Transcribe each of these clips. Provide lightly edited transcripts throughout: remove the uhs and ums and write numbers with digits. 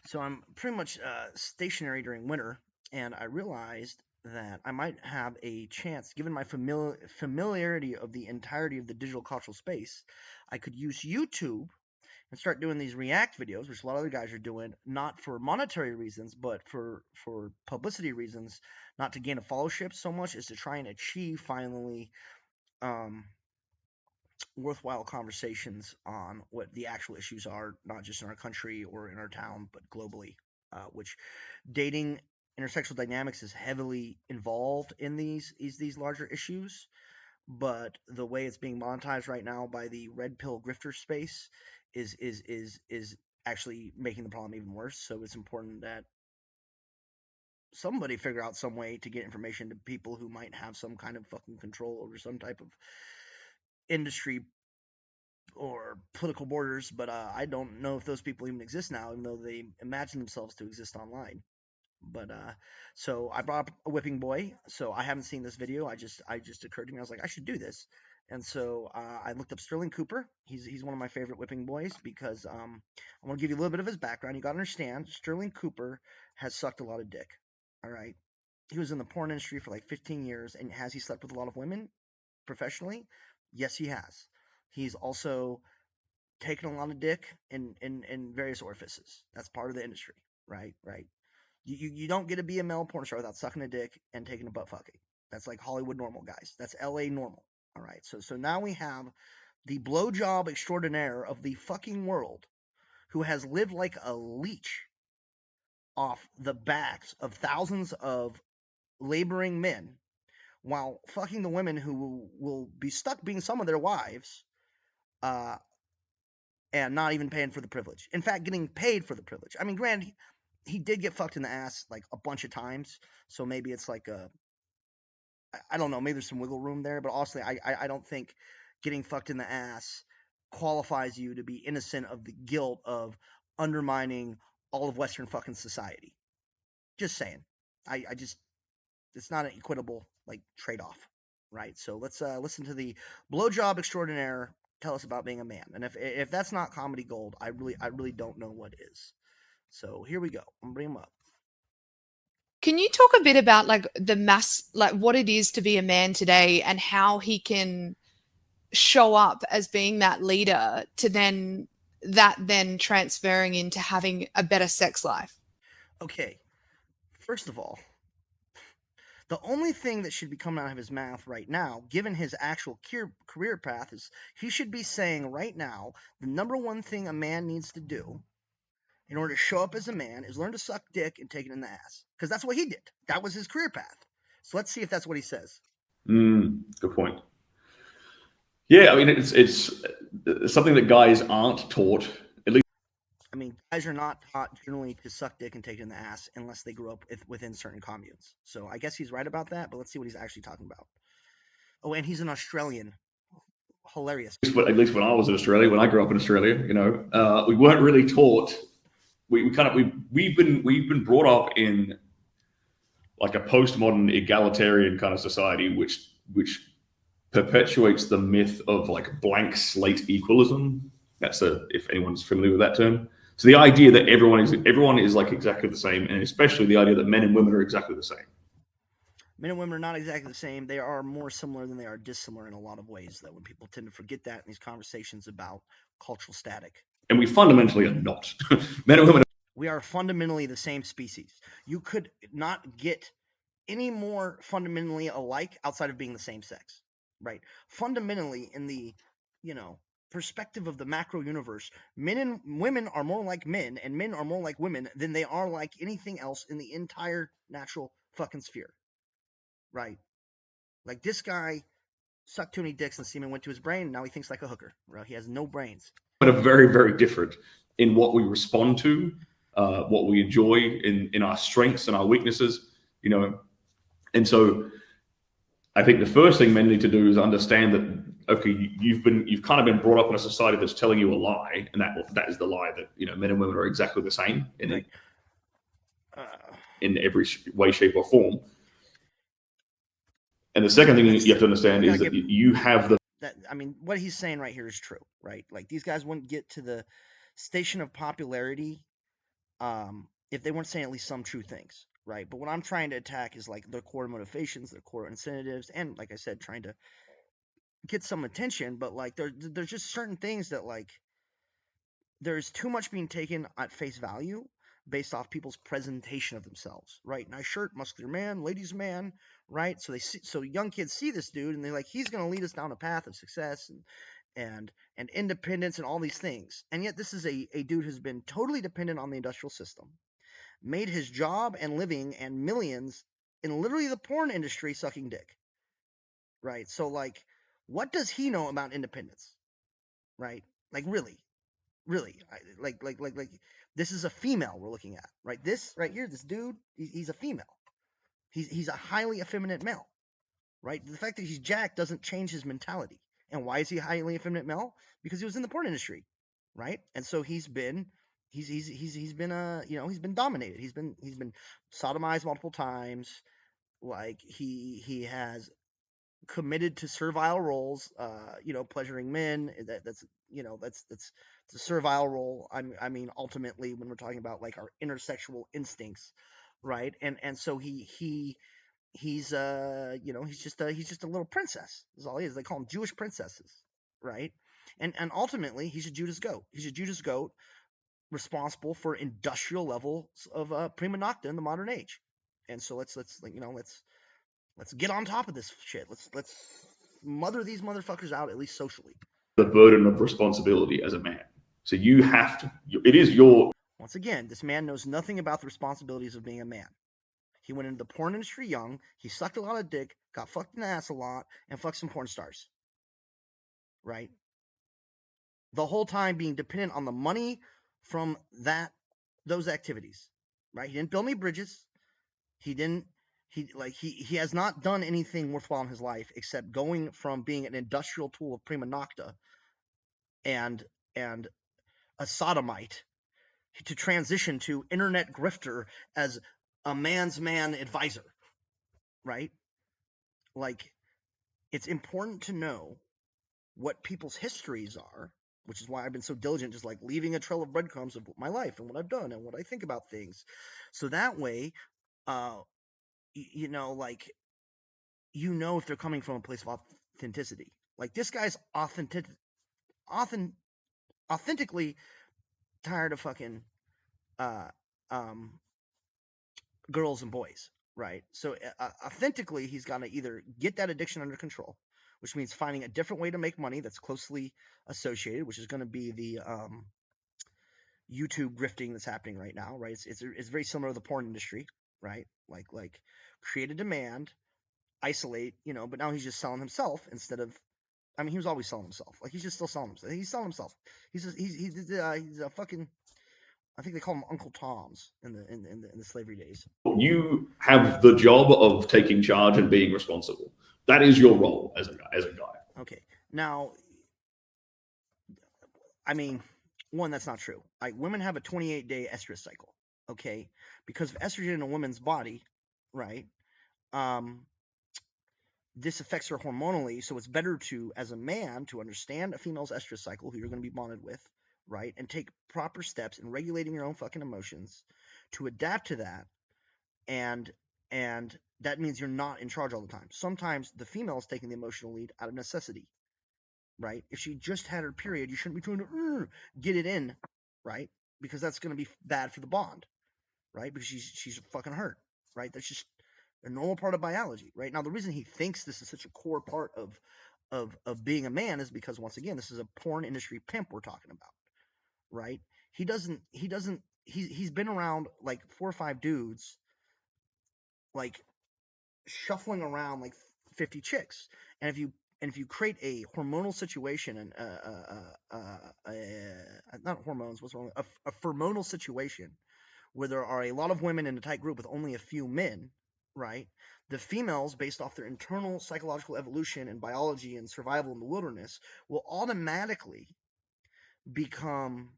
So I'm pretty much stationary during winter, and I realized that I might have a chance, given my familiarity of the entirety of the digital cultural space, I could use YouTube and start doing these React videos, which a lot of other guys are doing, not for monetary reasons, but for publicity reasons, not to gain a followership so much as to try and achieve finally um, worthwhile conversations on what the actual issues are, not just in our country or in our town, but globally. Which dating intersexual dynamics is heavily involved in these larger issues, but the way it's being monetized right now by the red pill grifter space is actually making the problem even worse. So it's important that somebody figure out some way to get information to people who might have some kind of fucking control over some type of industry or political borders, but I don't know if those people even exist now, even though they imagine themselves to exist online. But so I brought up a whipping boy. So I haven't seen this video. I just occurred to me. I was like, I should do this. And so I looked up Sterling Cooper. He's one of my favorite whipping boys because I want to give you a little bit of his background. You got to understand, Sterling Cooper has sucked a lot of dick. All right. He was in the porn industry for like 15 years, and has he slept with a lot of women professionally? Yes, he has. He's also taken a lot of dick in various orifices. That's part of the industry, right? Right. You don't get to be a male porn star without sucking a dick and taking a butt fucking. That's like Hollywood normal, guys. That's LA normal. All right. So now we have the blowjob extraordinaire of the fucking world who has lived like a leech off the backs of thousands of laboring men while fucking the women who will be stuck being some of their wives, uh, and not even paying for the privilege. In fact, getting paid for the privilege. I mean, granted, he did get fucked in the ass like a bunch of times, so maybe it's like I don't know, maybe there's some wiggle room there, but honestly, I don't think getting fucked in the ass qualifies you to be innocent of the guilt of undermining all of Western fucking society. Just saying. I just it's not an equitable like trade off, right? So let's listen to the blowjob extraordinaire tell us about being a man, and if that's not comedy gold, I really don't know what is. So here we go. I'm gonna bring him up. Can you talk a bit about like the mass, like what it is to be a man today and how he can show up as being that leader to then transferring into having a better sex life? Okay, first of all, the only thing that should be coming out of his mouth right now, given his actual career path, is he should be saying right now the number one thing a man needs to do in order to show up as a man is learn to suck dick and take it in the ass. Because that's what he did. That was his career path. So let's see if that's what he says. Good point. Yeah, I mean, it's something that guys aren't taught. At least, I mean, guys are not taught generally to suck dick and take it in the ass unless they grew up within certain communes. So I guess he's right about that, but let's see what he's actually talking about. Oh, and he's an Australian. Hilarious. at least when I was in Australia, when I grew up in Australia, we weren't really taught. We've been brought up in like a postmodern egalitarian kind of society, which perpetuates the myth of like blank slate equalism. If anyone's familiar with that term. So the idea that everyone is like exactly the same, and especially the idea that men and women are exactly the same. Men and women are not exactly the same. They are more similar than they are dissimilar in a lot of ways, though, when people tend to forget that in these conversations about cultural static. And we fundamentally are not. Men and women. We are fundamentally the same species. You could not get any more fundamentally alike outside of being the same sex, right? Fundamentally, in the, perspective of the macro universe, men and women are more like men, and men are more like women than they are like anything else in the entire natural fucking sphere, right? Like this guy sucked too many dicks and semen went to his brain, and now he thinks like a hooker. Bro, he has no brains. But are very, very different in what we respond to, what we enjoy, in our strengths and our weaknesses, And so I think the first thing men need to do is understand that, okay, you've kind of been brought up in a society that's telling you a lie, and that is the lie that men and women are exactly the same in every way, shape, or form. And the second thing you have to understand is that you have what he's saying right here is true, right? Like these guys wouldn't get to the station of popularity if they weren't saying at least some true things, right? But what I'm trying to attack is like their core motivations, their core incentives, and like I said, trying to get some attention. But like there's just certain things that like there's too much being taken at face value based off people's presentation of themselves, right? Nice shirt, muscular man, ladies man, right? So so young kids see this dude and they're like, he's going to lead us down a path of success and independence and all these things. And yet this is a dude who's been totally dependent on the industrial system, made his job and living and millions in literally the porn industry sucking dick, right? So like, what does he know about independence, right? Like really, like this is a female we're looking at, right? This right here, this dude, he's a female. He's a highly effeminate male, right? The fact that he's jacked doesn't change his mentality. And why is he a highly effeminate male? Because he was in the porn industry, right? And so he's been he's been dominated. He's been sodomized multiple times. Like he has committed to servile roles, pleasuring men. That's the servile role. I mean, ultimately, when we're talking about like our intersexual instincts, right? And so he's he's just a little princess. Is all he is. They call him Jewish princesses, right? And ultimately, he's a Judas goat. He's a Judas goat responsible for industrial levels of prima nocta in the modern age. And so let's get on top of this shit. Let's mother these motherfuckers out, at least socially. The burden of responsibility as a man. So you have to. It is your. Once again, this man knows nothing about the responsibilities of being a man. He went into the porn industry young. He sucked a lot of dick, got fucked in the ass a lot, and fucked some porn stars. Right? The whole time being dependent on the money from those activities. Right? He didn't build any bridges. He has not done anything worthwhile in his life except going from being an industrial tool of prima nocta and a sodomite to transition to internet grifter as a man's man advisor, right? Like, it's important to know what people's histories are, which is why I've been so diligent, just like leaving a trail of breadcrumbs of my life and what I've done and what I think about things. So that way, if they're coming from a place of authenticity. Like, this guy's authentically tired of fucking girls and boys, right? So authentically, he's got to either get that addiction under control, which means finding a different way to make money that's closely associated, which is going to be the YouTube grifting that's happening right now, right? It's very similar to the porn industry, right? Like create a demand, isolate, but now he's just selling himself instead of. I mean, he was always selling himself. Like, he's just still selling himself. He's selling himself. He's a fucking. I think they call him Uncle Toms in the slavery days. You have the job of taking charge and being responsible. That is your role as a guy. Okay. Now, I mean, one, that's not true. Women have a 28-day estrus cycle. Okay, because of estrogen in a woman's body, right? This affects her hormonally, so it's better to, as a man, to understand a female's estrus cycle, who you're going to be bonded with, right? And take proper steps in regulating your own fucking emotions to adapt to that. And that means you're not in charge all the time. Sometimes the female is taking the emotional lead out of necessity, right? If she just had her period, you shouldn't be trying to get it in, right? Because that's going to be bad for the bond, right? Because she's fucking hurt, right? That's just a normal part of biology, right? Now, the reason he thinks this is such a core part of being a man is because, once again, this is a porn industry pimp we're talking about, right? He's been around like 4 or 5 dudes, like shuffling around like 50 chicks, and if you create a hormonal situation and not hormones, what's wrong? A pheromonal situation where there are a lot of women in a tight group with only a few men, right? The females, based off their internal psychological evolution and biology and survival in the wilderness, will automatically become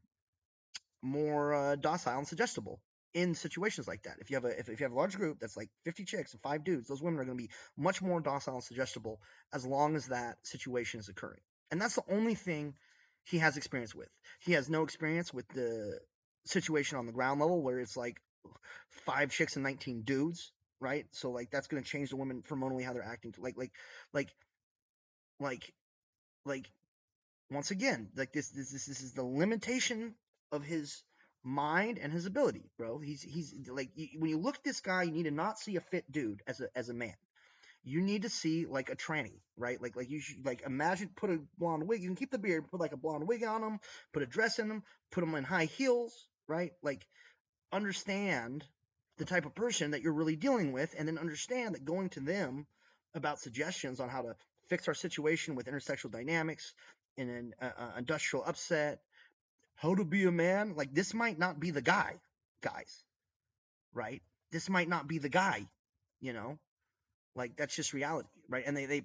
more docile and suggestible in situations like that. If you have a large group that's like 50 chicks and 5 dudes, those women are going to be much more docile and suggestible as long as that situation is occurring. And that's the only thing he has experience with. He has no experience with the situation on the ground level where it's like 5 chicks and 19 dudes, right? So like that's gonna change the women hormonally how they're acting. Like once again, like this is the limitation of his mind and his ability, bro. He's like when you look at this guy, you need to not see a fit dude as a man. You need to see like a tranny, right? Like you should like imagine put a blonde wig. You can keep the beard, put like a blonde wig on him, put a dress in him, put him in high heels, right? Like understand the type of person that you're really dealing with, and then understand that going to them about suggestions on how to fix our situation with intersexual dynamics in an industrial upset, how to be a man, like this might not be the guy, guys, right? This might not be the guy, you know, like that's just reality, right? And they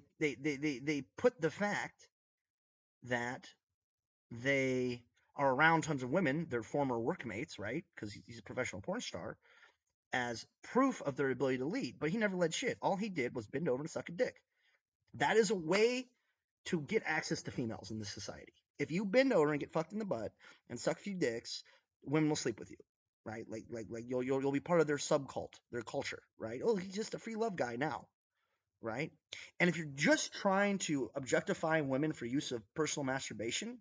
put the fact that they are around tons of women, their former workmates, right? Because he's a professional porn star, as proof of their ability to lead. But he never led shit. All he did was bend over and suck a dick. That is a way to get access to females in this society. If you bend over and get fucked in the butt and suck a few dicks, women will sleep with you, right? Like you'll be part of their subcult, their culture, right? Oh, he's just a free love guy now, right? And if you're just trying to objectify women for use of personal masturbation,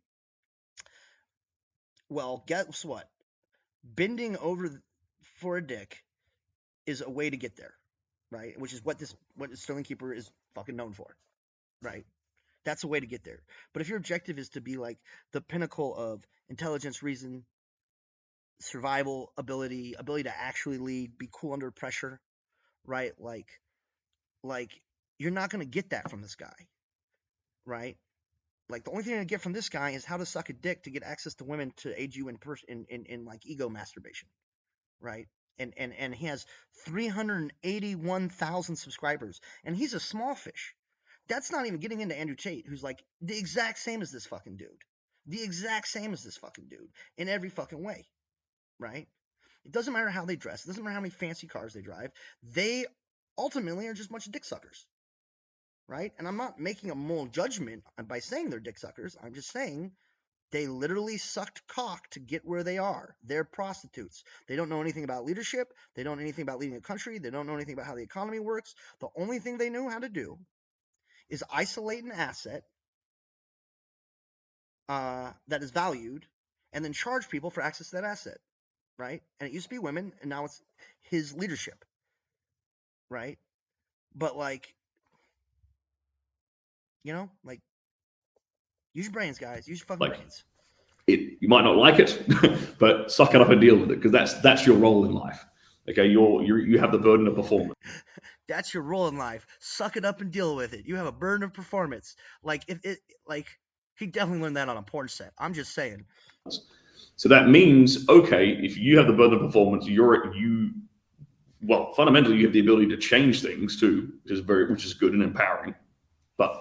well, guess what? Bending over for a dick is a way to get there, right? Which is what Sterling Keeper is fucking known for, right? That's a way to get there. But if your objective is to be like the pinnacle of intelligence, reason, survival, ability to actually lead, be cool under pressure, right? Like you're not going to get that from this guy, right? Like the only thing you're going to get from this guy is how to suck a dick to get access to women to aid you in like ego masturbation, right? And he has 381,000 subscribers, and he's a small fish. That's not even getting into Andrew Tate, who's like the exact same as this fucking dude. The exact same as this fucking dude in every fucking way, right? It doesn't matter how they dress. It doesn't matter how many fancy cars they drive. They ultimately are just a bunch of dick suckers, right? And I'm not making a moral judgment by saying they're dick suckers. I'm just saying they literally sucked cock to get where they are. They're prostitutes. They don't know anything about leadership. They don't know anything about leading a country. They don't know anything about how the economy works. The only thing they knew how to do is isolate an asset that is valued and then charge people for access to that asset, right? And it used to be women, and now it's his leadership, right? But like, you know, like, use your brains, guys. Use your fucking brains. You might not like it, but suck it up and deal with it, because that's your role in life. Okay, you have the burden of performance. That's your role in life. Suck it up and deal with it. You have a burden of performance. Like he definitely learned that on a porn set. I'm just saying. So that means, okay, if you have the burden of performance, fundamentally you have the ability to change things too, which is good and empowering. But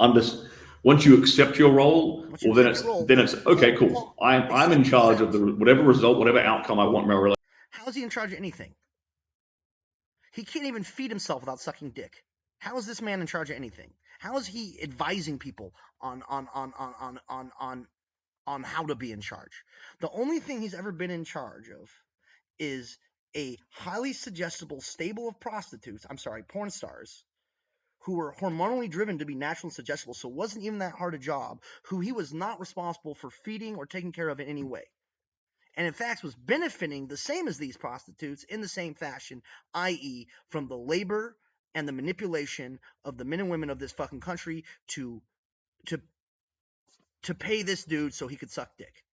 once you accept your role, then it's okay, cool. I'm in charge of whatever result, whatever outcome I want in my relationship. How is he in charge of anything? He can't even feed himself without sucking dick. How is this man in charge of anything? How is he advising people on how to be in charge? The only thing he's ever been in charge of is a highly suggestible stable of prostitutes, porn stars, who were hormonally driven to be naturally suggestible, so it wasn't even that hard a job, who he was not responsible for feeding or taking care of in any way. And in fact was benefiting the same as these prostitutes in the same fashion, i.e. from the labor and the manipulation of the men and women of this fucking country to pay this dude so he could suck dick.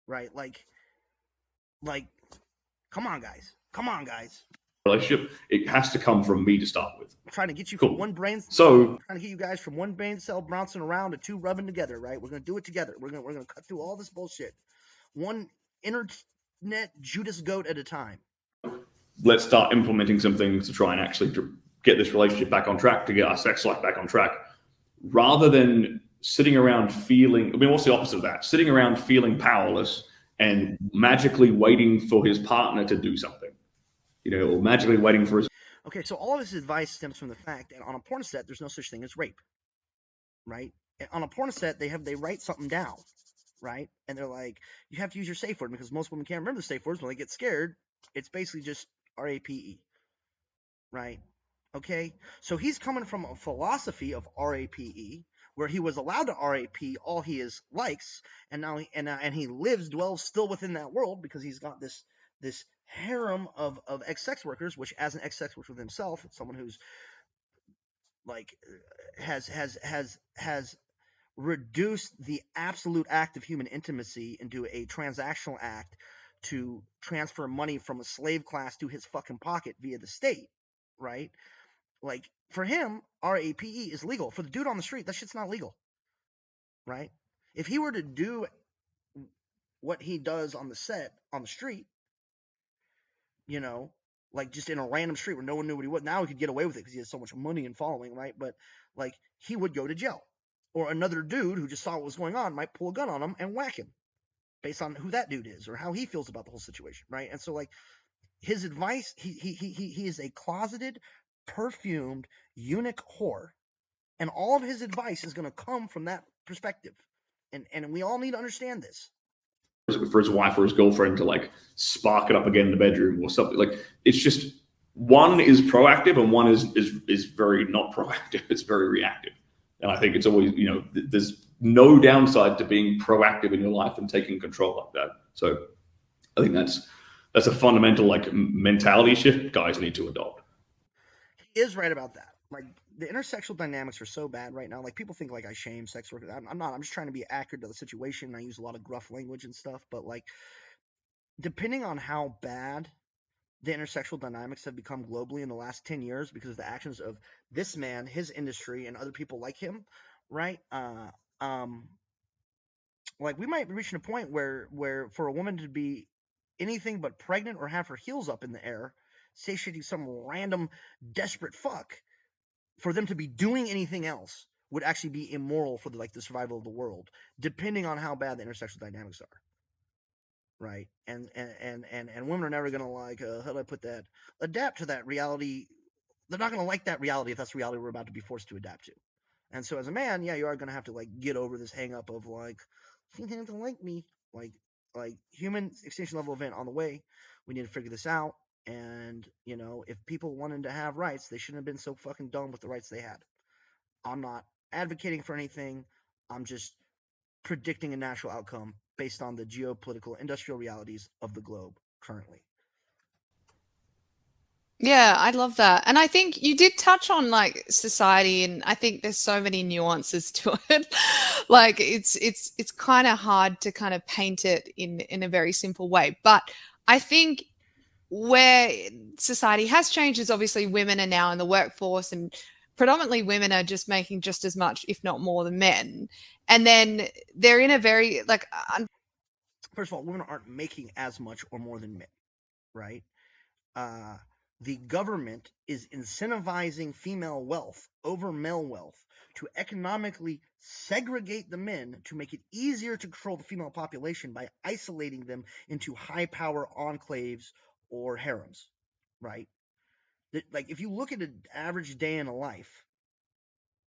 Right? Like come on guys. Relationship, it has to come from me to start with. I'm trying to get you from one brain trying to get you guys from one brain cell bouncing around to two rubbing together, right? We're gonna do it together. We're gonna cut through all this bullshit. One internet Judas goat at a time. Let's start implementing some things to try and actually get this relationship back on track, to get our sex life back on track, rather than sitting around what's the opposite of that? Sitting around feeling powerless and magically waiting for his partner to do something, or magically waiting for his. Okay, so all of his advice stems from the fact that on a porn set, there's no such thing as rape, right? On a porn set, they write something down, right? And they're like, you have to use your safe word because most women can't remember the safe words. When they get scared, it's basically just RAPE, right? Okay, so he's coming from a philosophy of RAPE, where he was allowed to RAP all he is likes, and now he dwells still within that world because he's got this harem of ex sex workers, which as an ex sex worker himself, someone who's like has reduced the absolute act of human intimacy into a transactional act to transfer money from a slave class to his fucking pocket via the state, right? Like for him, RAPE is legal. For the dude on the street, that shit's not legal, right? If he were to do what he does on the set on the street, you know, like just in a random street where no one knew what he was, now he could get away with it because he has so much money and following, right? But like he would go to jail, or another dude who just saw what was going on might pull a gun on him and whack him based on who that dude is or how he feels about the whole situation, right? And so like his advice, he is a closeted, perfumed eunuch whore, and all of his advice is going to come from that perspective, and we all need to understand this. For his wife or his girlfriend to like spark it up again in the bedroom or something. Like it's just one is proactive and one is very not proactive. It's very reactive. And I think it's always, there's no downside to being proactive in your life and taking control like that. So I think that's a fundamental like mentality shift guys need to adopt. He is right about that. Like the intersexual dynamics are so bad right now. Like people think like I shame sex workers. I'm not. I'm just trying to be accurate to the situation. I use a lot of gruff language and stuff, but like depending on how bad the intersexual dynamics have become globally in the last 10 years because of the actions of this man, his industry, and other people like him, right? Like we might be reaching a point where for a woman to be anything but pregnant or have her heels up in the air, satiating some random desperate fuck, for them to be doing anything else would actually be immoral for the survival of the world, depending on how bad the intersexual dynamics are. Right, and women are never gonna how do I put that? Adapt to that reality. They're not gonna like that reality if that's the reality we're about to be forced to adapt to. And so as a man, yeah, you are gonna have to get over this hang up of you have to like me, like human extinction level event on the way. We need to figure this out. And if people wanted to have rights, they shouldn't have been so fucking dumb with the rights they had. I'm not advocating for anything. I'm just predicting a natural outcome based on the geopolitical industrial realities of the globe currently. Yeah, I love that. And I think you did touch on society, and I think there's so many nuances to it. Like it's kind of hard to kind of paint it in a very simple way. But I think where society has changed is obviously women are now in the workforce, and predominantly women are just making just as much, if not more, than men. And then they're in a very first of all, women aren't making as much or more than men, right? The government is incentivizing female wealth over male wealth to economically segregate the men to make it easier to control the female population by isolating them into high power enclaves or harems, right? Like if you look at an average day in a life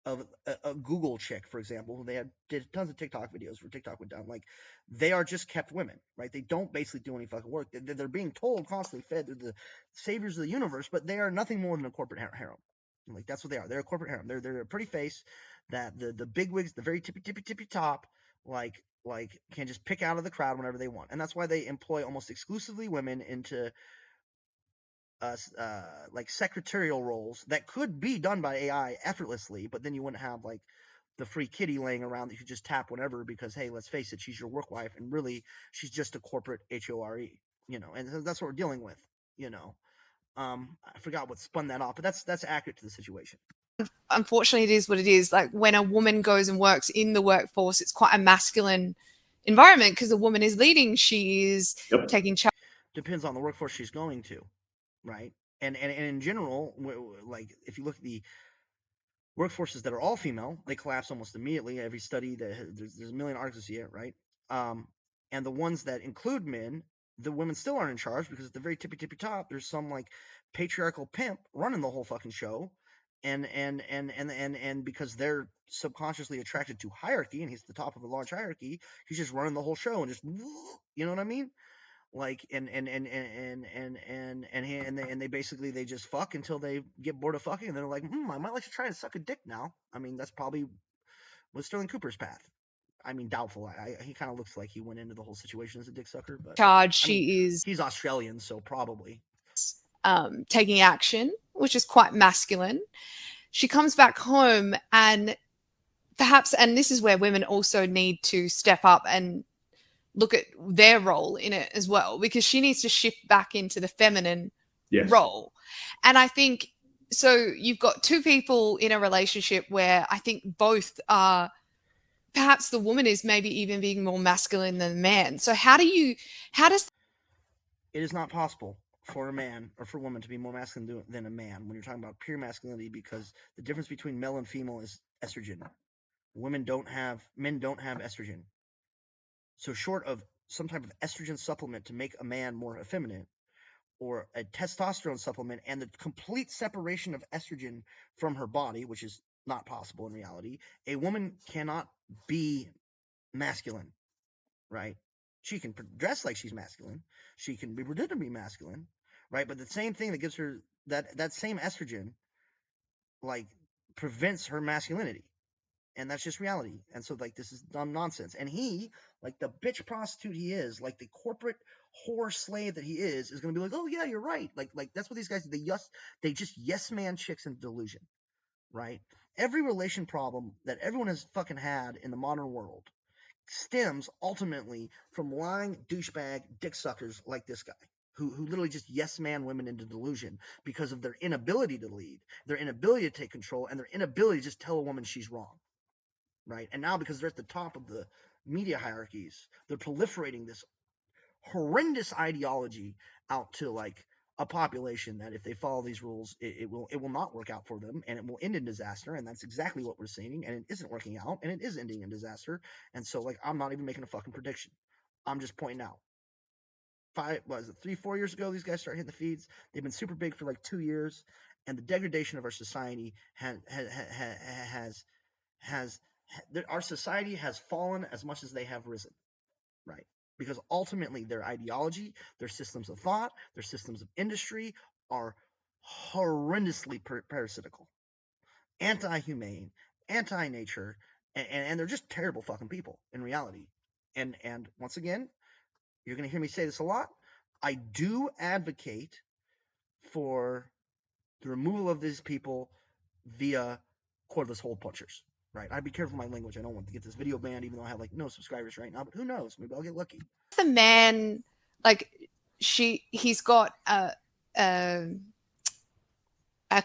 of a Google chick, for example, they did tons of TikTok videos where TikTok went down. Like they are just kept women, right? They don't basically do any fucking work. They're being told constantly, fed. They're the saviors of the universe, but they are nothing more than a corporate harem. Like that's what they are. They're a corporate harem. They're a pretty face that the bigwigs, the very tippy top, like can just pick out of the crowd whenever they want, and that's why they employ almost exclusively women into like secretarial roles that could be done by AI effortlessly, but then you wouldn't have the free kitty laying around that you could just tap whenever because hey, let's face it, she's your work wife and really she's just a corporate HORE, and that's what we're dealing with, I forgot what spun that off, but that's accurate to the situation. Unfortunately, it is what it is. Like when a woman goes and works in the workforce, it's quite a masculine environment because a woman is leading, she is taking charge. Depends on the workforce she's going to, right? And in general, like if you look at the workforces that are all female, they collapse almost immediately. Every study there's a million articles here, right? And the ones that include men, the women still aren't in charge because at the very tippy top, there's some patriarchal pimp running the whole fucking show, and because they're subconsciously attracted to hierarchy, and he's the top of a large hierarchy, he's just running the whole show and just, you know what I mean? Like, and they basically, they just fuck until they get bored of fucking, and they're like, I might like to try and suck a dick now. I mean, that's probably was Sterling Cooper's path. I mean, doubtful. He kind of looks like he went into the whole situation as a dick sucker, but charge. I mean, She is he's Australian, so probably. taking action, which is quite masculine. She comes back home, and perhaps, and this is where women also need to step up and look at their role in it as well, because she needs to shift back into the feminine Yes. role. And I think, so you've got two people in a relationship where I think both are, perhaps the woman is maybe even being more masculine than the man. So how does It is not possible for a man or for a woman to be more masculine than a man when you're talking about pure masculinity, because the difference between male and female is estrogen. Men don't have estrogen. So short of some type of estrogen supplement to make a man more effeminate, or a testosterone supplement and the complete separation of estrogen from her body, which is not possible in reality, a woman cannot be masculine, right? She can dress like she's masculine. She can be pretend to be masculine, right? But the same thing that gives her that same estrogen, like, prevents her masculinity. And that's just reality. And so, like, this is dumb nonsense. And he, like the bitch prostitute he is, like the corporate whore slave that he is going to be like, oh yeah, you're right. Like that's what these guys do. They just yes man chicks into delusion, right? Every relation problem that everyone has fucking had in the modern world stems ultimately from lying douchebag dick suckers like this guy, who literally just yes man women into delusion because of their inability to lead, their inability to take control, and their inability to just tell a woman she's wrong. Right? And now, because they're at the top of the media hierarchies, they're proliferating this horrendous ideology out to like a population that, if they follow these rules, it will not work out for them, and it will end in disaster. And that's exactly what we're seeing, and it isn't working out, and it is ending in disaster. And so, like, I'm not even making a fucking prediction. I'm just pointing out. 3-4 years ago, these guys started hitting the feeds. They've been super big for like 2 years, and the degradation of our society our society has fallen as much as they have risen, right? Because ultimately their ideology, their systems of thought, their systems of industry are horrendously parasitical, anti-humane, anti-nature, and they're just terrible fucking people in reality. And once again, you're going to hear me say this a lot. I do advocate for the removal of these people via cordless hole punchers. Right, I'd be careful with my language. I don't want to get this video banned, even though I have like no subscribers right now. But who knows? Maybe I'll get lucky. the man, like, he's got a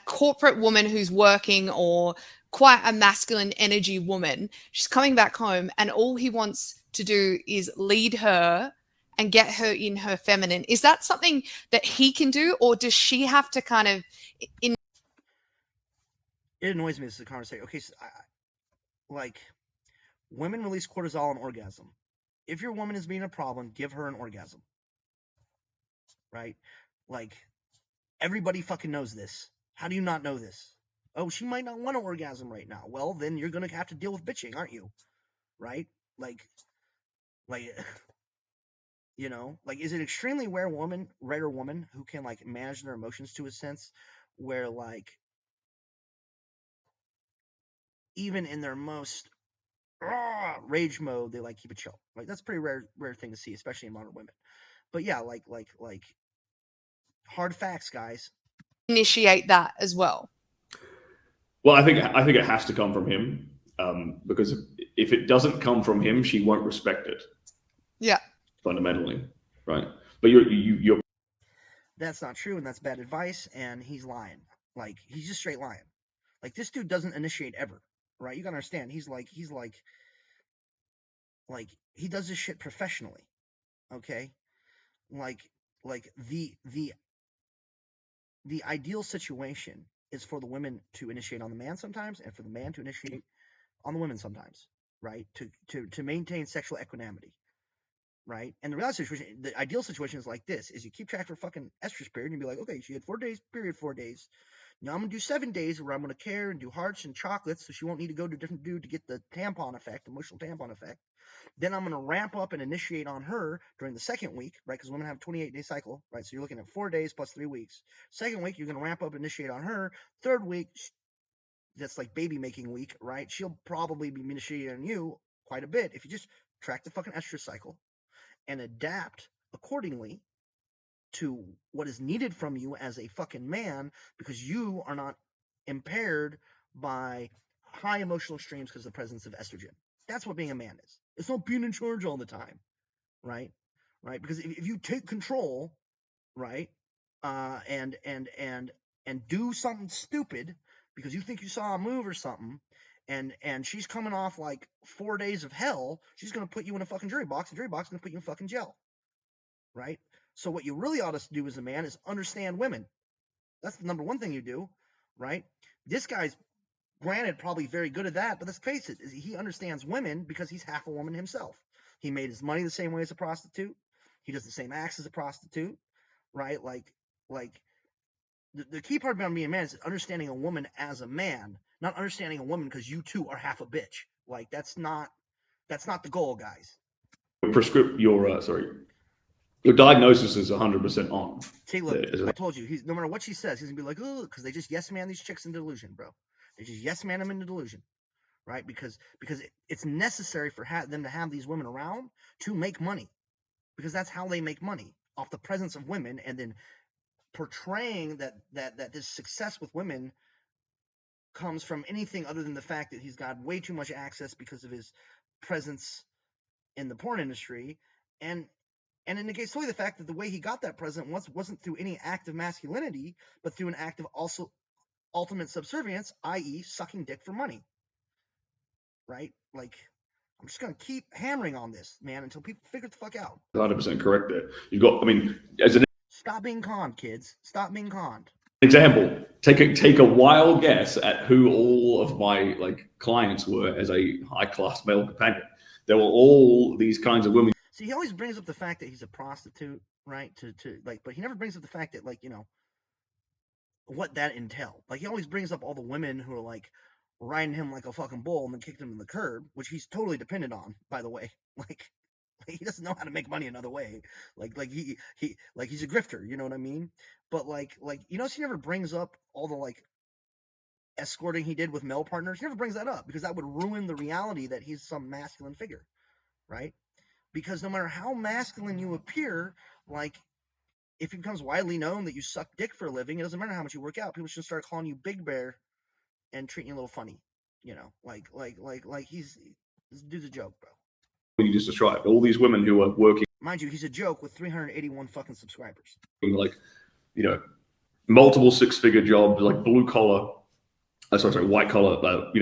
corporate woman who's working, or quite a masculine energy woman. She's coming back home, and all he wants to do is lead her and get her in her feminine. Is that something that he can do, or does she have to kind of It annoys me, this is a conversation. Okay, so like, women release cortisol and orgasm. If your woman is being a problem, give her an orgasm. Right? Like, everybody fucking knows this. How do you not know this? Oh, she might not want an orgasm right now. Well, then you're gonna have to deal with bitching, aren't you? Right? Like, you know, like, is it extremely rare woman who can like manage their emotions to a sense where, like, even in their most rage mode, they like keep it chill. Like, that's a pretty rare thing to see, especially in modern women. But yeah, like hard facts, guys. initiate that as well? Well, I think it has to come from him, because if it doesn't come from him, she won't respect it. Yeah. Fundamentally, right? But you're. That's not true, and that's bad advice. And he's lying. Like, he's just straight lying. Like, this dude doesn't initiate ever, right? You gotta understand. He's like he does this shit professionally. Okay, like the ideal situation is for the women to initiate on the man sometimes, and for the man to initiate on the women sometimes, right? To maintain sexual equanimity, right? And the ideal situation is like this: is you keep track of her fucking estrus period, and you be like, okay, she had 4 days period, 4 days. Now I'm gonna do 7 days where I'm gonna care and do hearts and chocolates, so she won't need to go to a different dude to get the tampon effect, emotional tampon effect. Then I'm gonna ramp up and initiate on her during the second week, right? Because women have a 28-day cycle, right? So you're looking at 4 days plus 3 weeks. Second week, you're gonna ramp up and initiate on her. Third week, that's like baby making week, right? She'll probably be initiating on you quite a bit if you just track the fucking estrous cycle and adapt accordingly to what is needed from you as a fucking man, because you are not impaired by high emotional extremes because of the presence of estrogen. That's what being a man is. It's not being in charge all the time, right? Right? Because if you take control, right, and do something stupid because you think you saw a move or something, and she's coming off like 4 days of hell, she's gonna put you in a fucking jury box. The jury box is gonna put you in fucking jail, right? So what you really ought to do as a man is understand women. That's the number one thing you do, right? This guy's granted probably very good at that, but let's face it, he understands women because he's half a woman himself. He made his money the same way as a prostitute. He does the same acts as a prostitute, right? Like the key part about being a man is understanding a woman as a man, not understanding a woman because you two are half a bitch. Like that's not the goal, guys. Your diagnosis is 100% on. See, look, I told you, he's no matter what she says, he's gonna be like, oh, because they just yes man these chicks into delusion, bro. They just yes man them into delusion, right? Because it's necessary for them to have these women around to make money, because that's how they make money, off the presence of women, and then portraying that this success with women comes from anything other than the fact that he's got way too much access because of his presence in the porn industry, and it negates totally the fact that the way he got that presence wasn't through any act of masculinity, but through an act of also ultimate subservience, i.e., sucking dick for money. Right? Like, I'm just gonna keep hammering on this, man, until people figure it the fuck out. 100% correct there. You've got, I mean, as an Stop being conned, kids. Stop being conned. example, take a wild guess at who all of my clients were as a high class male companion. There were all these kinds of women. See, he always brings up the fact that he's a prostitute, right? But he never brings up the fact that, like, you know, what that entailed. Like, he always brings up all the women who are like riding him like a fucking bull and then kicked him in the curb, which he's totally dependent on, by the way. Like, he doesn't know how to make money another way. Like he's a grifter, you know what I mean? But like you notice he never brings up all the like escorting he did with male partners. He never brings that up because that would ruin the reality that he's some masculine figure, right? Because no matter how masculine you appear, like if it becomes widely known that you suck dick for a living, it doesn't matter how much you work out. People should start calling you Big Bear and treating you a little funny, you know, like this dude's a joke, bro. You just described all these women who are working. Mind you, he's a joke with 381 fucking subscribers. Like, you know, multiple six-figure jobs, like blue collar, white collar,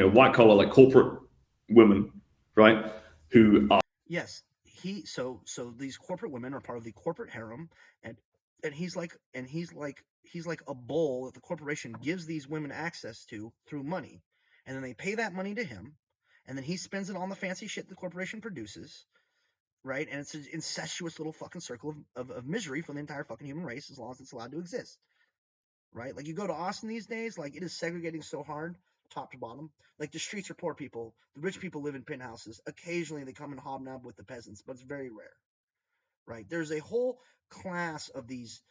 white collar, like corporate women, right? Who are. Yes, so these corporate women are part of the corporate harem, and he's like a bull that the corporation gives these women access to through money, and then they pay that money to him, and then he spends it on the fancy shit the corporation produces, right? And it's an incestuous little fucking circle of misery for the entire fucking human race as long as it's allowed to exist, right? Like you go to Austin these days, like it is segregating so hard, top to bottom. Like the streets are poor people, the rich people live in penthouses. Occasionally they come and hobnob with the peasants, but it's very rare, right? There's a whole class of these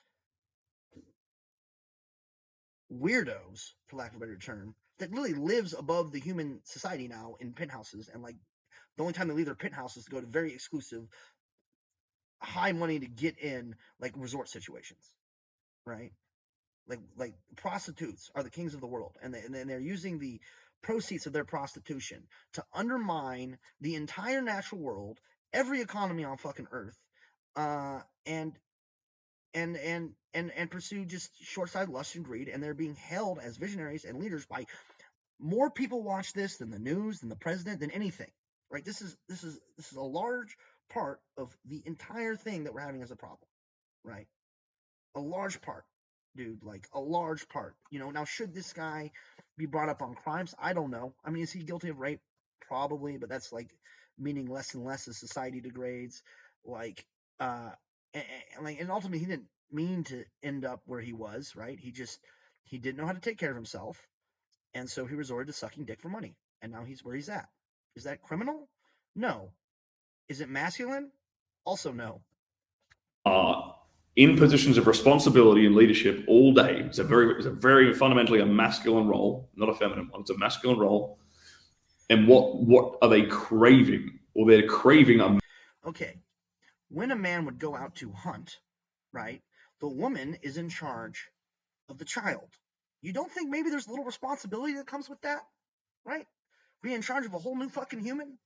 weirdos, for lack of a better term, that really lives above the human society now in penthouses, and like the only time they leave their penthouses to go to very exclusive, high money to get in, like resort situations, right? Like prostitutes are the kings of the world, and they're using the proceeds of their prostitution to undermine the entire natural world, every economy on fucking earth, and pursue just short-sighted lust and greed, and they're being held as visionaries and leaders by more people watch this than the news, than the president, than anything, right? This is a large part of the entire thing that we're having as a problem, right? A large part, dude, like a large part. You know, now should this guy be brought up on crimes? I don't know. I mean, is he guilty of rape? Probably, but that's like meaning less and less as society degrades. Like, and ultimately he didn't mean to end up where he was, right? He just He didn't know how to take care of himself, and so he resorted to sucking dick for money. And now he's where he's at. Is that criminal? No. Is it masculine? Also no. Are in positions of responsibility and leadership all day. It's a very fundamentally a masculine role, not a feminine one. It's a masculine role. And what are they craving? Or they're craving a. Okay. When a man would go out to hunt, right, the woman is in charge of the child. You don't think maybe there's a little responsibility that comes with that, right? Be in charge of a whole new fucking human,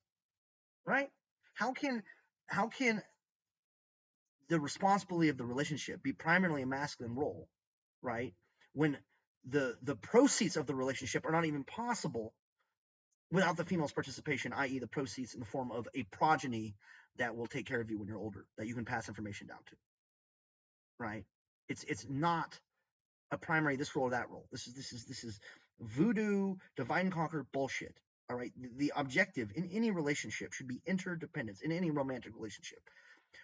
right? How can the responsibility of the relationship be primarily a masculine role, right? When the proceeds of the relationship are not even possible without the female's participation, i.e., the proceeds in the form of a progeny that will take care of you when you're older, that you can pass information down to, right? It's not a primary this role or that role. This is voodoo, divide and conquer bullshit. All right. The objective in any relationship should be interdependence. In any romantic relationship,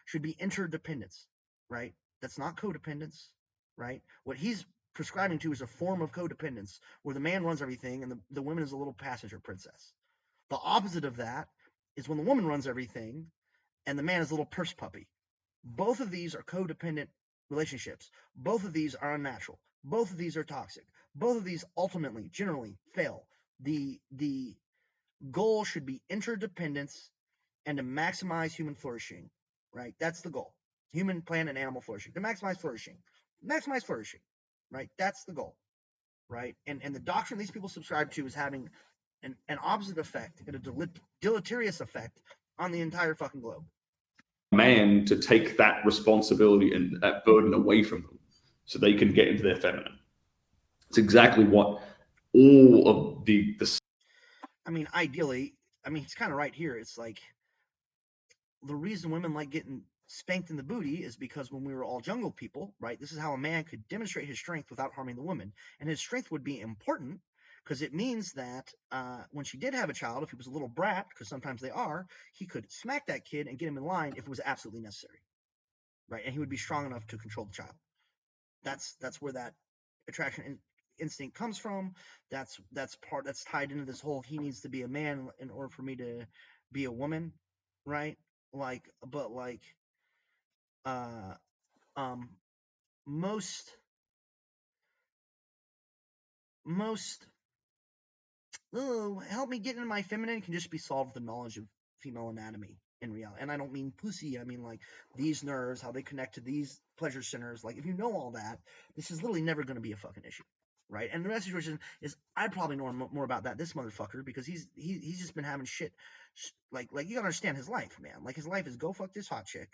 should be interdependence. Right. That's not codependence. Right. What he's prescribing to is a form of codependence where the man runs everything and the woman is a little passenger princess. The opposite of that is when the woman runs everything and the man is a little purse puppy. Both of these are codependent relationships. Both of these are unnatural. Both of these are toxic. Both of these ultimately, generally, fail. The goal should be interdependence and to maximize human flourishing, right? That's the goal. Human, plant, and animal flourishing. To maximize flourishing. Maximize flourishing, right? That's the goal, right? And the doctrine these people subscribe to is having an opposite effect and a deleterious effect on the entire fucking globe. Man to take that responsibility and that burden away from them so they can get into their feminine. It's exactly what all of the I mean, ideally, I mean, he's kind of right here. It's like the reason women like getting spanked in the booty is because when we were all jungle people, right, this is how a man could demonstrate his strength without harming the woman. And his strength would be important because it means that when she did have a child, if he was a little brat, because sometimes they are, he could smack that kid and get him in line if it was absolutely necessary, right? And he would be strong enough to control the child. That's where that attraction instinct comes from. That's tied into this whole he needs to be a man in order for me to be a woman, right? Like, but like, most help me get into my feminine can just be solved with the knowledge of female anatomy in reality. And I don't mean pussy. I mean like these nerves, how they connect to these pleasure centers. Like if you know all that, this is literally never going to be a fucking issue, right? And the rest situation is I probably know more about that this motherfucker because he's just been having shit. Like you gotta understand his life, man. Like his life is go fuck this hot chick,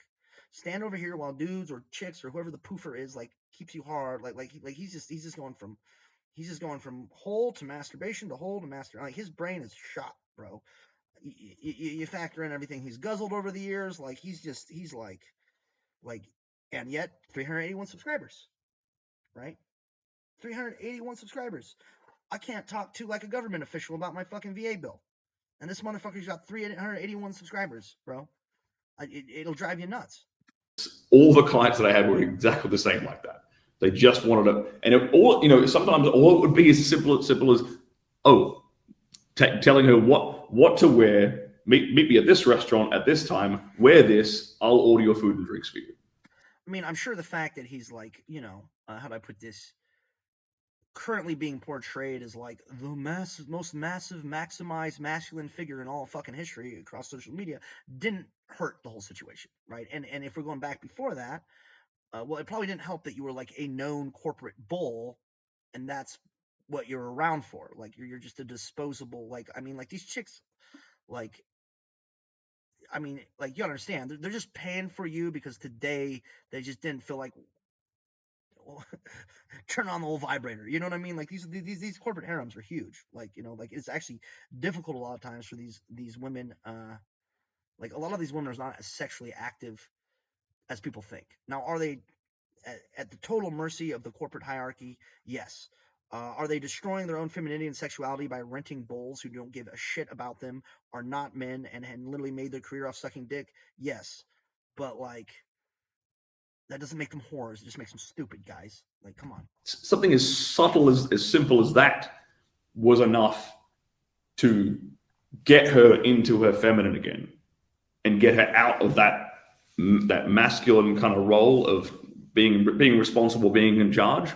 stand over here while dudes or chicks or whoever the poofer is like keeps you hard. He's just going from. He's just going from hole to masturbation to hole to master. Like his brain is shot, bro. You factor in everything he's guzzled over the years. Like he's like, and yet 381 subscribers, right? 381 subscribers. I can't talk to like a government official about my fucking VA bill, and this motherfucker's got 381 subscribers, bro. It'll drive you nuts. All the clients that I had were exactly the same like that. They just wanted to, and it all, you know, sometimes all it would be as simple as, oh, telling her what to wear, meet me at this restaurant at this time, wear this, I'll order your food and drinks for you. I mean, I'm sure the fact that he's like, you know, how do I put this? Currently being portrayed as like the most massive, maximized masculine figure in all fucking history across social media didn't hurt the whole situation, right? And if we're going back before that, well, it probably didn't help that you were like a known corporate bull, and that's what you're around for. Like you're just a disposable. Like I mean, like these chicks, like I mean, like you understand, they're just paying for you because today they just didn't feel like turn on the old vibrator. You know what I mean? Like these corporate harems are huge. Like you know, like it's actually difficult a lot of times for these women. Like a lot of these women are not as sexually active as people think. Now, are they at the total mercy of the corporate hierarchy? Yes. Are they destroying their own femininity and sexuality by renting bulls who don't give a shit about them, are not men, and literally made their career off sucking dick? Yes. But like, That doesn't make them whores. It just makes them stupid, guys. Like, come on. Something as subtle as simple as that was enough to get her into her feminine again and get her out of that masculine kind of role of being responsible, being in charge.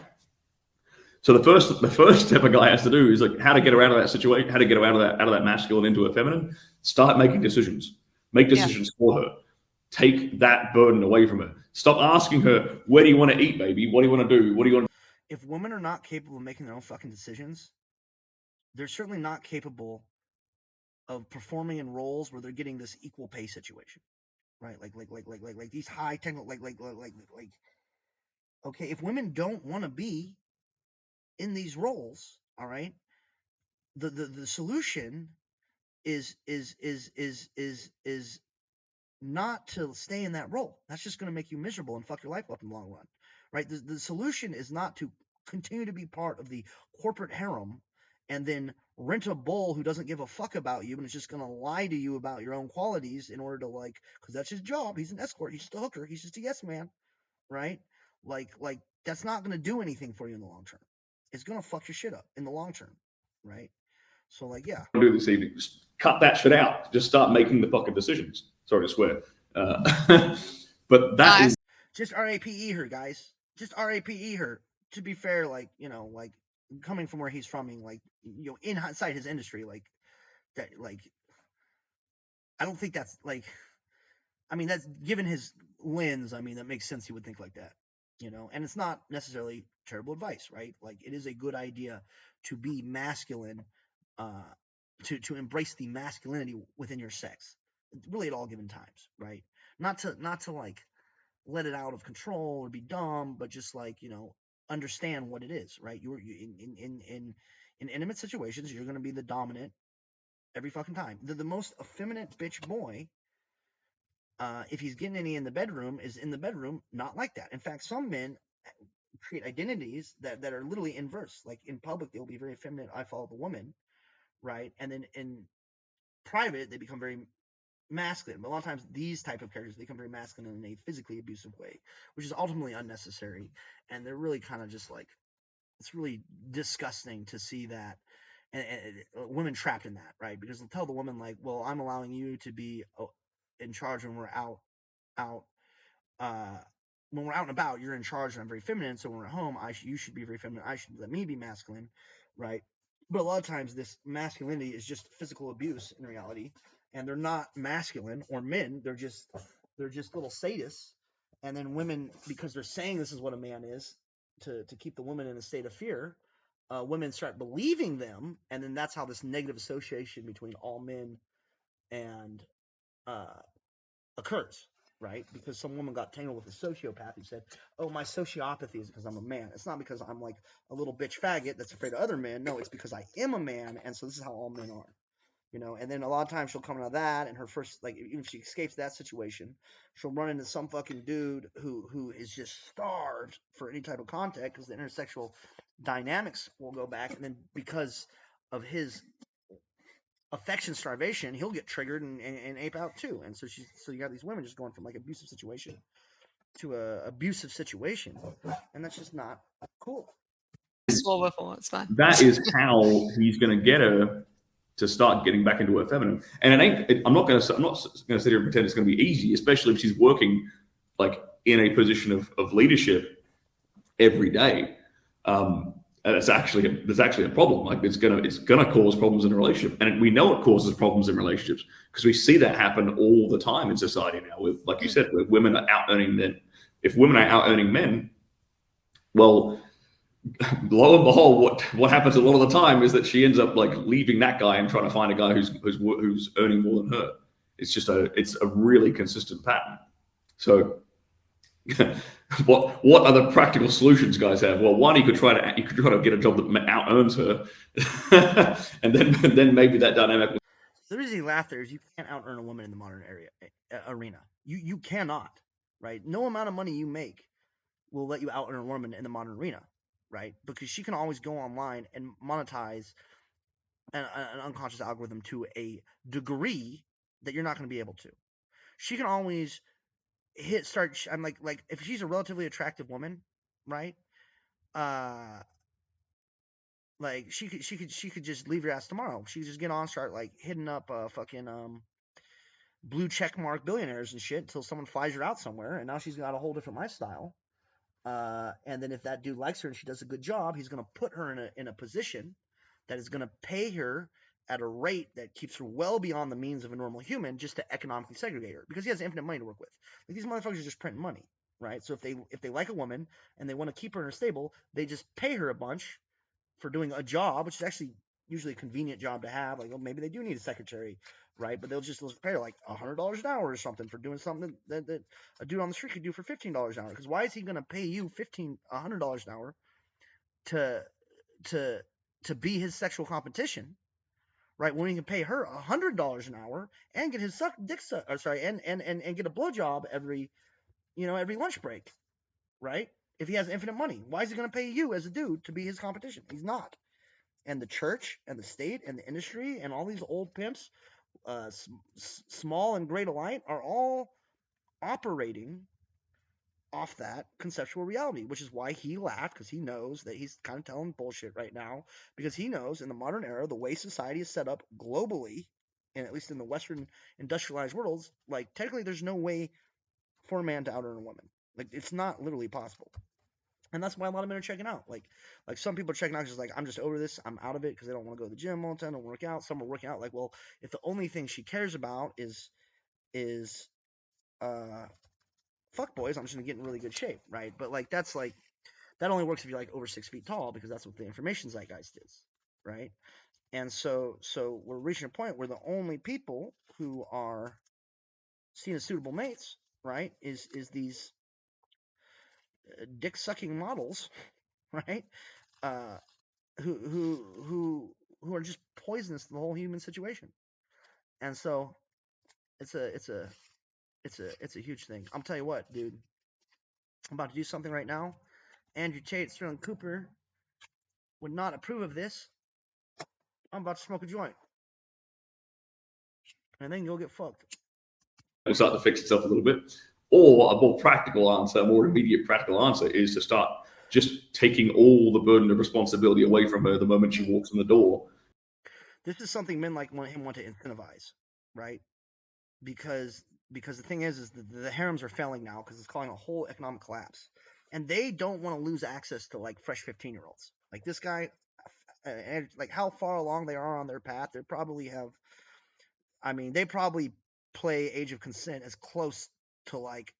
So the first step a guy has to do is like how to get her out of that situation, how to get her out of that masculine into a feminine. Start making decisions. Make decisions for her. Take that burden away from her. Stop asking her, where do you want to eat, baby? What do you want to do? What do you want to... If women are not capable of making their own fucking decisions, they're certainly not capable of performing in roles where they're getting this equal pay situation, right? Like these high technical, okay, if women don't want to be in these roles, all right, the solution is not to stay in that role. That's just going to make you miserable and fuck your life up in the long run, right? The solution is not to continue to be part of the corporate harem and then rent a bull who doesn't give a fuck about you and is just going to lie to you about your own qualities in order to, like, because that's his job. He's an escort. He's just a hooker. He's just a yes man, right? Like that's not going to do anything for you in the long term. It's going to fuck your shit up in the long term, right? So, like, yeah. Do this evening. Just cut that shit out. Just start making the fucking decisions. Sorry to swear. But that is just RAPE her, guys. Just RAPE her. To be fair, like, you know, like coming from where he's from, like, you know, inside his industry, like that, like, I don't think that's like, I mean, that's given his lens. I mean, that makes sense. He would think like that, you know, and it's not necessarily terrible advice, right? Like, it is a good idea to be masculine, to embrace the masculinity within your sex, really at all given times, right? Not to like let it out of control or be dumb, but just like, you know, understand what it is, right? You in intimate situations, you're going to be the dominant every fucking time. The most effeminate bitch boy, if he's getting any in the bedroom, is in the bedroom not like that. In fact, some men create identities that are literally inverse. Like, in public, they'll be very effeminate. I follow the woman, right? And then in private, they become very masculine. But a lot of times these type of characters become very masculine in a physically abusive way, which is ultimately unnecessary. And they're really kind of just like, it's really disgusting to see that, and women trapped in that, right? Because they'll tell the woman, like, well, I'm allowing you to be in charge when we're out when we're out and about, you're in charge and I'm very feminine. So when we're at home, you should be very feminine. I should let me be masculine, right? But a lot of times this masculinity is just physical abuse in reality, and they're not masculine or men. They're just little sadists. And then women, because they're saying this is what a man is, to keep the woman in a state of fear, women start believing them, and then that's how this negative association between all men and occurs, right? Because some woman got tangled with a sociopath who said, oh, my sociopathy is because I'm a man. It's not because I'm like a little bitch faggot that's afraid of other men. No, it's because I am a man, and so this is how all men are. You know, and then a lot of times she'll come out of that, and her first, like, even if she escapes that situation, she'll run into some fucking dude who is just starved for any type of contact, because the intersexual dynamics will go back, and then because of his affection starvation, he'll get triggered and ape out too. And so you got these women just going from like abusive situation to a abusive situation, and that's just not cool. Swore before, it's fine. That is how he's going to get her to start getting back into her feminine. And I'm not going to sit here and pretend it's going to be easy, especially if she's working like in a position of leadership every day. That's actually a problem. Like, it's gonna cause problems in a relationship, and we know it causes problems in relationships because we see that happen all the time in society now. With, like you said, where women are out earning men. If women are out earning men, well, lo and behold, what happens a lot of the time is that she ends up like leaving that guy and trying to find a guy who's earning more than her. It's a really consistent pattern. So, what other practical solutions guys have? Well, one, you could try to get a job that out earns her, and then maybe that dynamic. The reason you laugh there is you can't out earn a woman in the modern arena. You cannot, right? No amount of money you make will let you out earn a woman in the modern arena, right? Because she can always go online and monetize an unconscious algorithm to a degree that you're not going to be able to. She can always I'm like if she's a relatively attractive woman, right? Like she could just leave your ass tomorrow. She could just get on, start like hitting up fucking blue check mark billionaires and shit until someone flies her out somewhere, and now she's got a whole different lifestyle. And then if that dude likes her and she does a good job, he's gonna put her in a position that is gonna pay her at a rate that keeps her well beyond the means of a normal human, just to economically segregate her, because he has infinite money to work with. Like, these motherfuckers are just printing money, right? So if they like a woman and they want to keep her in her stable, they just pay her a bunch for doing a job, which is actually usually a convenient job to have. Like, well, maybe they do need a secretary, right? But they'll pay her like $100 an hour or something for doing something that a dude on the street could do for $15 an hour. Because why is he going to pay you $100 an hour to to be his sexual competition, right? When he can pay her $100 an hour and get his and get a blowjob every lunch break, right? If he has infinite money, why is he going to pay you as a dude to be his competition? He's not. And the church and the state and the industry and all these old pimps, small and great alike, are all operating off that conceptual reality, which is why he laughed, because he knows that he's kind of telling bullshit right now, because he knows in the modern era, the way society is set up globally, and at least in the Western industrialized worlds, like, technically there's no way for a man to out earn a woman. Like, it's not literally possible. And that's why a lot of men are checking out. Like some people are checking out just like, I'm just over this, I'm out of it, because they don't want to go to the gym all the time, don't work out. Some are working out. Like, well, if the only thing she cares about is fuck boys, I'm just gonna get in really good shape, right? But like, that's like, that only works if you're like over 6 feet tall, because that's what the information zeitgeist is, right? And so we're reaching a point where the only people who are seen as suitable mates, right, is these dick sucking models, right? Uh, who are just poisonous to the whole human situation. And so it's a huge thing. I'm tell you what, dude. I'm about to do something right now. Andrew Tate, Sterling Cooper would not approve of this. I'm about to smoke a joint, and then you'll get fucked. It'll start to fix itself a little bit. Or a more practical answer, a more immediate practical answer, is to start just taking all the burden of responsibility away from her the moment she walks in the door. This is something men like him want to incentivize, right? Because the thing is the harems are failing now, because it's causing a whole economic collapse, and they don't want to lose access to like fresh 15-year-olds like this guy. And like how far along they are on their path, they probably play age of consent as close to like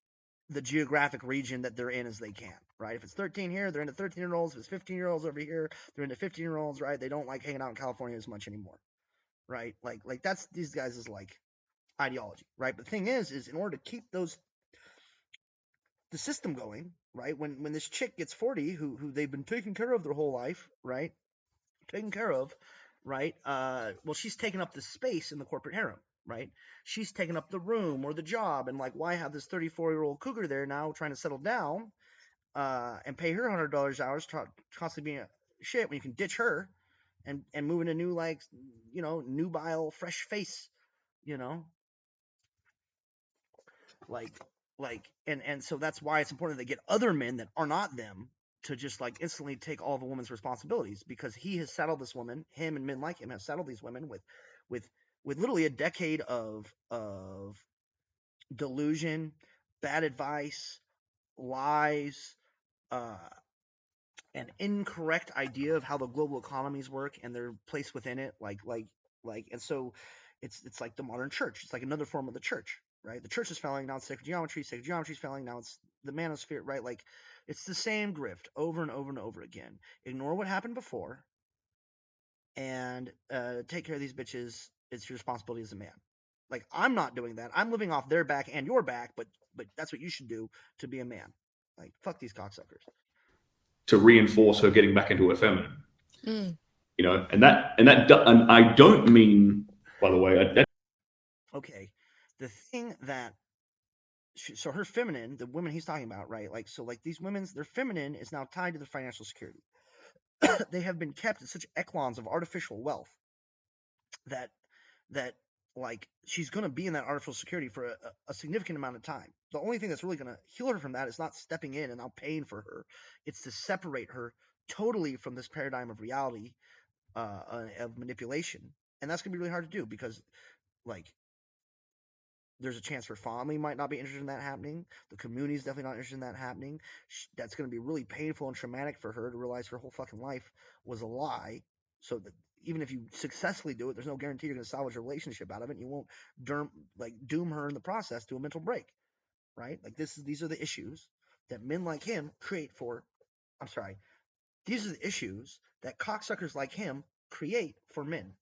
the geographic region that they're in as they can, right? If it's 13 here, they're into 13-year-olds. If it's 15-year-olds over here, they're into 15-year-olds, right? They don't like hanging out in California as much anymore, right? Like that's these guys' like ideology, right? But the thing is in order to keep the system going, right? When this chick gets 40, who they've been taking care of their whole life, right? Taken care of, right? Well, she's taken up the space in the corporate harem, right? She's taken up the room or the job, and like, why have this 34-year-old cougar there now trying to settle down, and pay her $100 an hour, constantly being a shit, when you can ditch her and move in a new, like, nubile, fresh face, and so that's why it's important they get other men that are not them to just like instantly take all of a woman's responsibilities, because he has saddled this woman, him and men like him have saddled these women with literally a decade of delusion, bad advice, lies, an incorrect idea of how the global economies work and their place within it, and so it's like the modern church. It's like another form of the church, right? The church is failing, now it's sacred geometry is failing, now it's the manosphere, right? Like, it's the same grift over and over and over again. Ignore what happened before and take care of these bitches. It's your responsibility as a man. Like, I'm not doing that. I'm living off their back and your back, but that's what you should do to be a man. Like, fuck these cocksuckers. To reinforce her getting back into her feminine. And I don't mean, by the way, okay, the thing that, so her feminine, the women he's talking about, right? Like, so like these women's, their feminine is now tied to their financial security. They have been kept in such echelons of artificial wealth that like she's going to be in that artificial security for a significant amount of time. The only thing that's really going to heal her from that is not stepping in and now paying for her. It's to separate her totally from this paradigm of reality, of manipulation. And that's going to be really hard to do because, like, there's a chance her family might not be interested in that happening. The community is definitely not interested in that happening. That's going to be really painful and traumatic for her to realize her whole fucking life was a lie. So that even if you successfully do it, there's no guarantee you're going to salvage a relationship out of it. And you won't doom her in the process to a mental break, right? Like these are the issues that men like him create for. I'm sorry. These are the issues that cocksuckers like him create for men.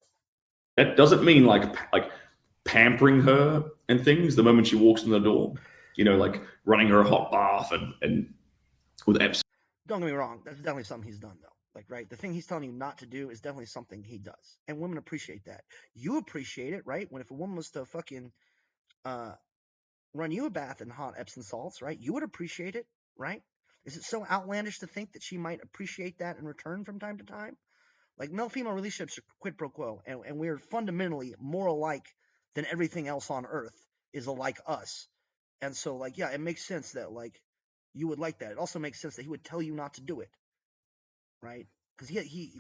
That doesn't mean like pampering her and things the moment she walks in the door. You know, like running her a hot bath and with Epsom. Don't get me wrong, that's definitely something he's done though. Like, right, the thing he's telling you not to do is definitely something he does, and women appreciate that. You appreciate it, right? When if a woman was to fucking run you a bath in hot Epsom salts, right? You would appreciate it, right? Is it so outlandish to think that she might appreciate that in return from time to time? Like, male-female relationships are quid pro quo, and we're fundamentally more alike than everything else on Earth is alike us. And so, like, yeah, it makes sense that, like, you would like that. It also makes sense that he would tell you not to do it, right? Because he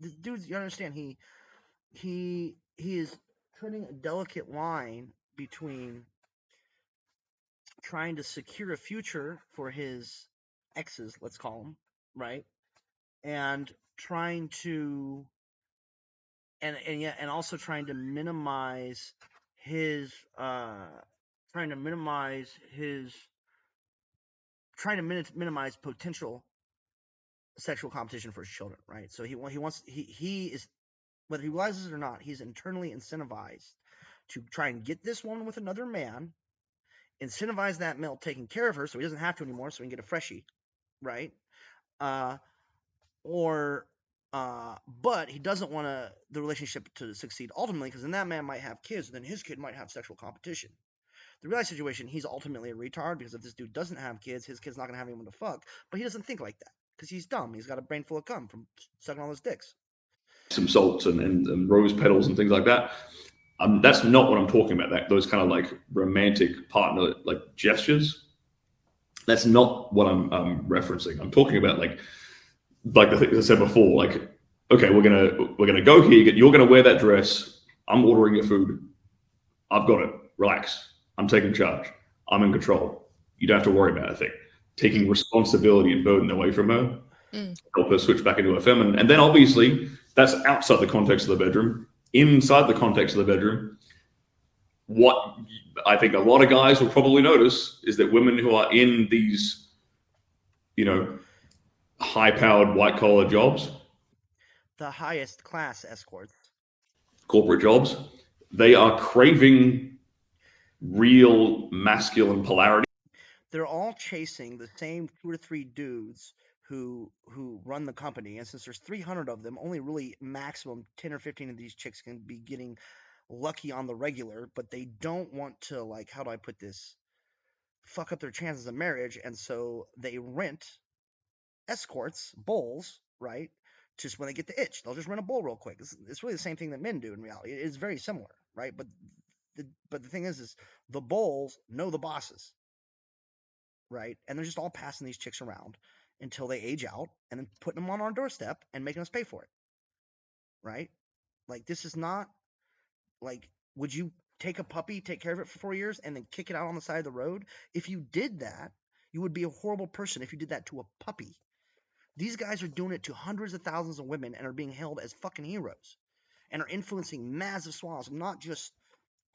the dude, you understand, he is treading a delicate line between trying to secure a future for his exes, let's call them, right? And trying to and also trying to minimize his minimize potential sexual competition for his children, right? So he is, whether he realizes it or not, he's internally incentivized to try and get this woman with another man, incentivize that male taking care of her so he doesn't have to anymore, so he can get a freshie, right? But he doesn't want the relationship to succeed ultimately, because then that man might have kids, and then his kid might have sexual competition. The real situation, he's ultimately a retard, because if this dude doesn't have kids, his kid's not going to have anyone to fuck. But he doesn't think like that, because he's dumb. He's got a brain full of cum from sucking all those dicks. Some salts and rose petals and things like that. That's not what I'm talking about. Those kind of like romantic partner like gestures. That's not what I'm referencing. I'm talking about like the things I said before. Like, okay, we're gonna go here. You're gonna wear that dress. I'm ordering your food. I've got it. Relax. I'm taking charge. I'm in control. You don't have to worry about a thing. Taking responsibility and burden away from her. Help her switch back into her feminine. And then obviously that's outside the context of the bedroom. Inside the context of the bedroom, what I think a lot of guys will probably notice is that women who are in these, high-powered white-collar jobs, the highest class escorts, corporate jobs, they are craving real masculine polarity. They're all chasing the same 2 or 3 dudes who run the company, and since there's 300 of them, only really maximum 10 or 15 of these chicks can be getting lucky on the regular, but they don't want to, like, how do I put this, fuck up their chances of marriage, and so they rent escorts, bulls, right? Just when they get the itch, they'll just rent a bull real quick. It's really the same thing that men do in reality. It is very similar, right? But the thing is the bulls know the bosses, right? And they're just all passing these chicks around until they age out, and then putting them on our doorstep and making us pay for it, right? Like, this is not, like, would you take a puppy, take care of it for 4 years, and then kick it out on the side of the road? If you did that, you would be a horrible person if you did that to a puppy. These guys are doing it to hundreds of thousands of women and are being hailed as fucking heroes and are influencing massive swaths of not just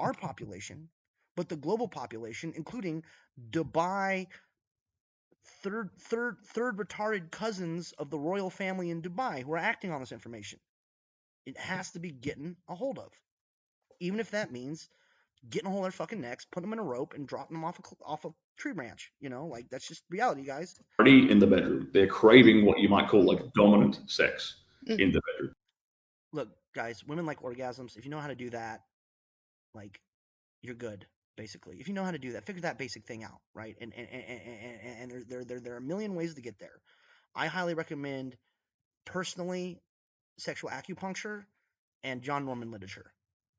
our population, but the global population, including Dubai, third retarded cousins of the royal family in Dubai who are acting on this information. It has to be getting a hold of, even if that means getting a hold of their fucking necks, putting them in a rope, and dropping them off a tree branch. Like, that's just reality, guys. Already in the bedroom, they're craving what you might call like dominant sex in the bedroom. Look, guys, women like orgasms. If you know how to do that, like, you're good. Basically, if you know how to do that, figure that basic thing out, right? And there are a million ways to get there. I highly recommend, personally, sexual acupuncture and John Norman literature,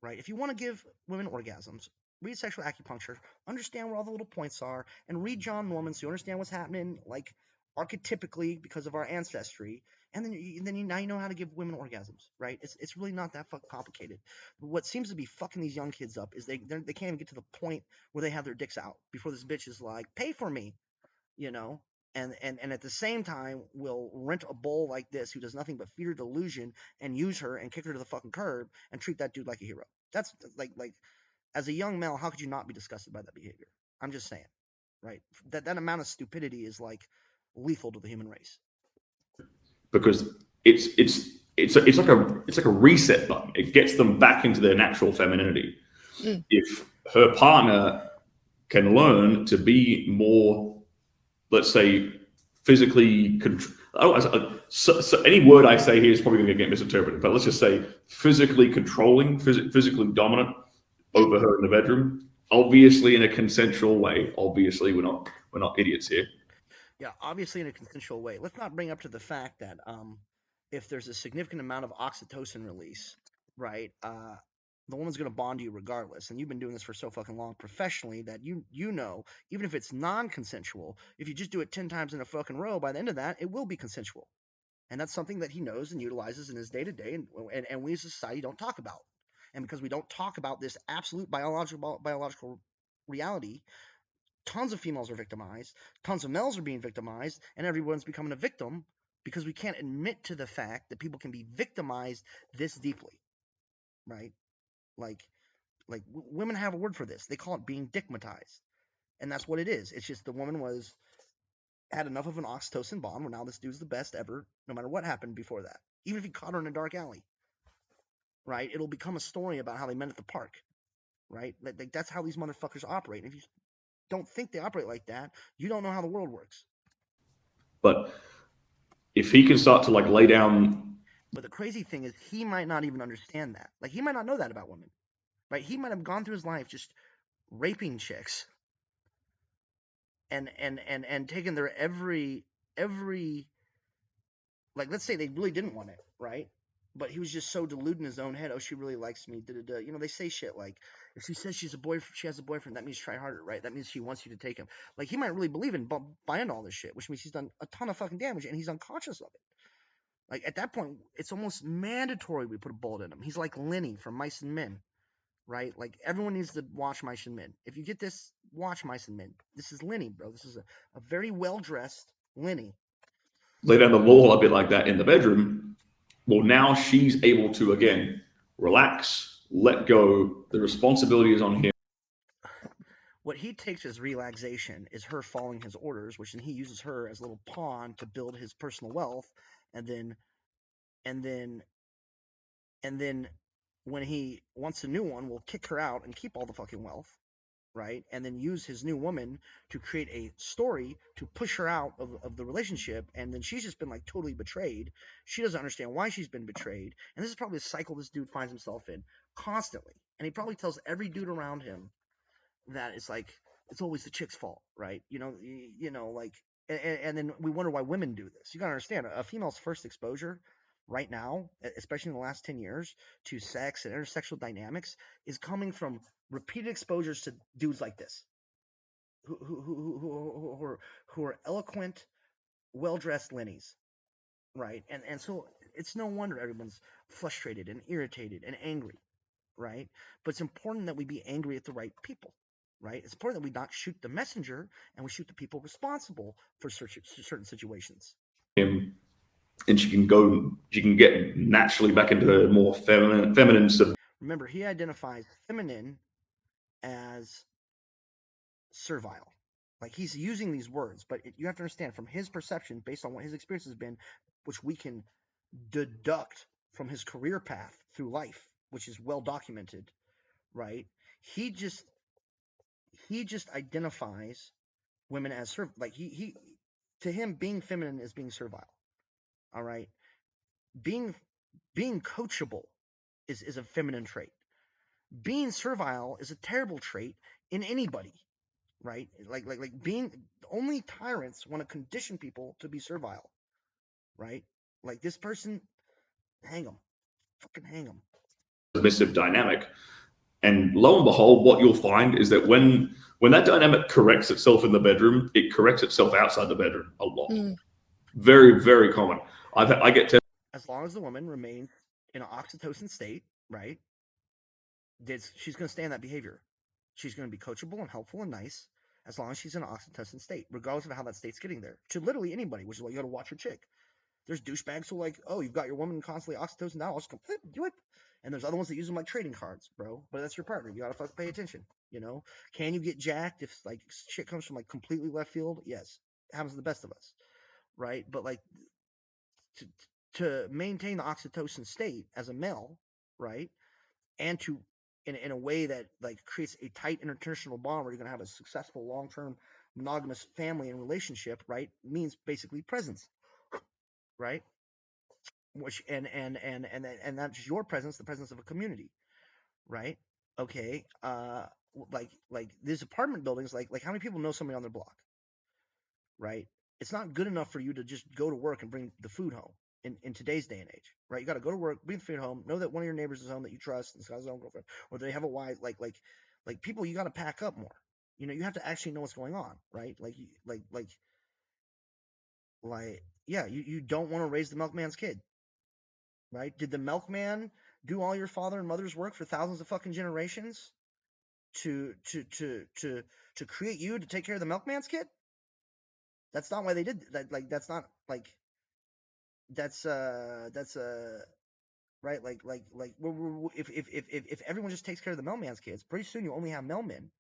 right? If you want to give women orgasms, read Sexual Acupuncture, understand where all the little points are, and read John Norman so you understand what's happening, like archetypically because of our ancestry. And then now you know how to give women orgasms, right? It's really not that fucking complicated. What seems to be fucking these young kids up is they can't even get to the point where they have their dicks out before this bitch is like, pay for me, you know. And at the same time will rent a bull like this who does nothing but feed her delusion and use her and kick her to the fucking curb and treat that dude like a hero. That's like as a young male, how could you not be disgusted by that behavior? I'm just saying, right? That amount of stupidity is like lethal to the human race. Because it's like a reset button. It gets them back into their natural femininity. If her partner can learn to be more, let's say, physically so any word I say here is probably going to get misinterpreted, but let's just say physically controlling, physically dominant over her in the bedroom, obviously in a consensual way. Obviously, we're not idiots here. Yeah, obviously in a consensual way. Let's not bring up to the fact that if there's a significant amount of oxytocin release, right, the woman's going to bond you regardless. And you've been doing this for so fucking long professionally that you know, even if it's non-consensual, if you just do it 10 times in a fucking row, by the end of that, it will be consensual. And that's something that he knows and utilizes in his day-to-day, and we as a society don't talk about. And because we don't talk about this absolute biological reality, tons of females are victimized, tons of males are being victimized, and everyone's becoming a victim because we can't admit to the fact that people can be victimized this deeply, right? Like women have a word for this. They call it being dickmatized, and that's what it is. It's just the woman had enough of an oxytocin bond where now this dude's the best ever, no matter what happened before that. Even if he caught her in a dark alley, right? It'll become a story about how they met at the park, right? Like that's how these motherfuckers operate. If you don't think they operate like that, you don't know how the world works. But if he can start to like lay down. But the crazy thing is he might not even understand that. Like he might not know that about women, right? He might have gone through his life just raping chicks and taking their every like, let's say they really didn't want it, right? But he was just so deluded in his own head. Oh, she really likes me. Da-da-da. You know, they say shit like, if she says she has a boyfriend, that means try harder, right? That means she wants you to take him. Like, he might really believe in buying all this shit, which means he's done a ton of fucking damage, and he's unconscious of it. Like, at that point, it's almost mandatory we put a bullet in him. He's like Lenny from Mice and Men, right? Like, everyone needs to watch Mice and Men. If you get this, watch Mice and Men. This is Lenny, bro. This is a very well-dressed Lenny. Lay down the law a bit like that in the bedroom. Well, now she's able to, again, relax, let go. The responsibility is on him. What he takes as relaxation is her following his orders, which then he uses her as a little pawn to build his personal wealth, and then when he wants a new one, will kick her out and keep all the fucking wealth, right? And then use his new woman to create a story to push her out of the relationship, and then she's just been like totally betrayed. She doesn't understand why she's been betrayed, and this is probably a cycle this dude finds himself in constantly. And he probably tells every dude around him that it's like it's always the chick's fault, right? You know, like, and then we wonder why women do this. You gotta understand, a female's first exposure right now, especially in the last 10 years, to sex and intersexual dynamics is coming from repeated exposures to dudes like this, who are eloquent, well-dressed Lennies, right? And so it's no wonder everyone's frustrated and irritated and angry, right? But it's important that we be angry at the right people, right? It's important that we not shoot the messenger and we shoot the people responsible for certain situations. Him, and she can get naturally back into her more feminine. Remember, he identifies feminine as servile. Like, he's using these words, but you have to understand, from his perception, based on what his experience has been, which we can deduct from his career path through life, which is well documented, right? He just identifies women as like he to him, being feminine is being servile. All right, being coachable is a feminine trait. Being servile is a terrible trait in anybody, right? Like being, only tyrants want to condition people to be servile, right? Like, this person, hang them, fucking hang them. submissive dynamic. And lo and behold, what you'll find is that when that dynamic corrects itself in the bedroom, it corrects itself outside the bedroom a lot. Very, very common. I get tested. As long as the woman remains in an oxytocin state, right? She's going to stay in that behavior. She's going to be coachable and helpful and nice as long as she's in an oxytocin state, regardless of how that state's getting there. To literally anybody, which is why you got to watch your chick. There's douchebags who like, oh, you've got your woman constantly oxytocin now, I'll just go, do it. And there's other ones that use them like trading cards, bro. But that's your partner. You got to fucking pay attention, you know? Can you get jacked if like shit comes from like completely left field? Yes. It happens to the best of us, right? But like to maintain the oxytocin state as a male, right? And to in a way that like creates a tight interpersonal bond where you're gonna have a successful long-term monogamous family and relationship, right? Means basically presence, right? Which and not just your presence, the presence of a community, right? Okay, like these apartment buildings, like how many people know somebody on their block, right? It's not good enough for you to just go to work and bring the food home. In today's day and age, right? You got to go to work, bring the food home, know that one of your neighbors is home that you trust, and has his own girlfriend, or they have a wife. Like people, you got to pack up more. You know, you have to actually know what's going on, right? Yeah, you don't want to raise the milkman's kid, right? Did the milkman do all your father and mother's work for thousands of fucking generations to create you to take care of the milkman's kid? That's not why they did that. Like that's not like. That's right. If everyone just takes care of the mailman's kids, pretty soon you only have mailmen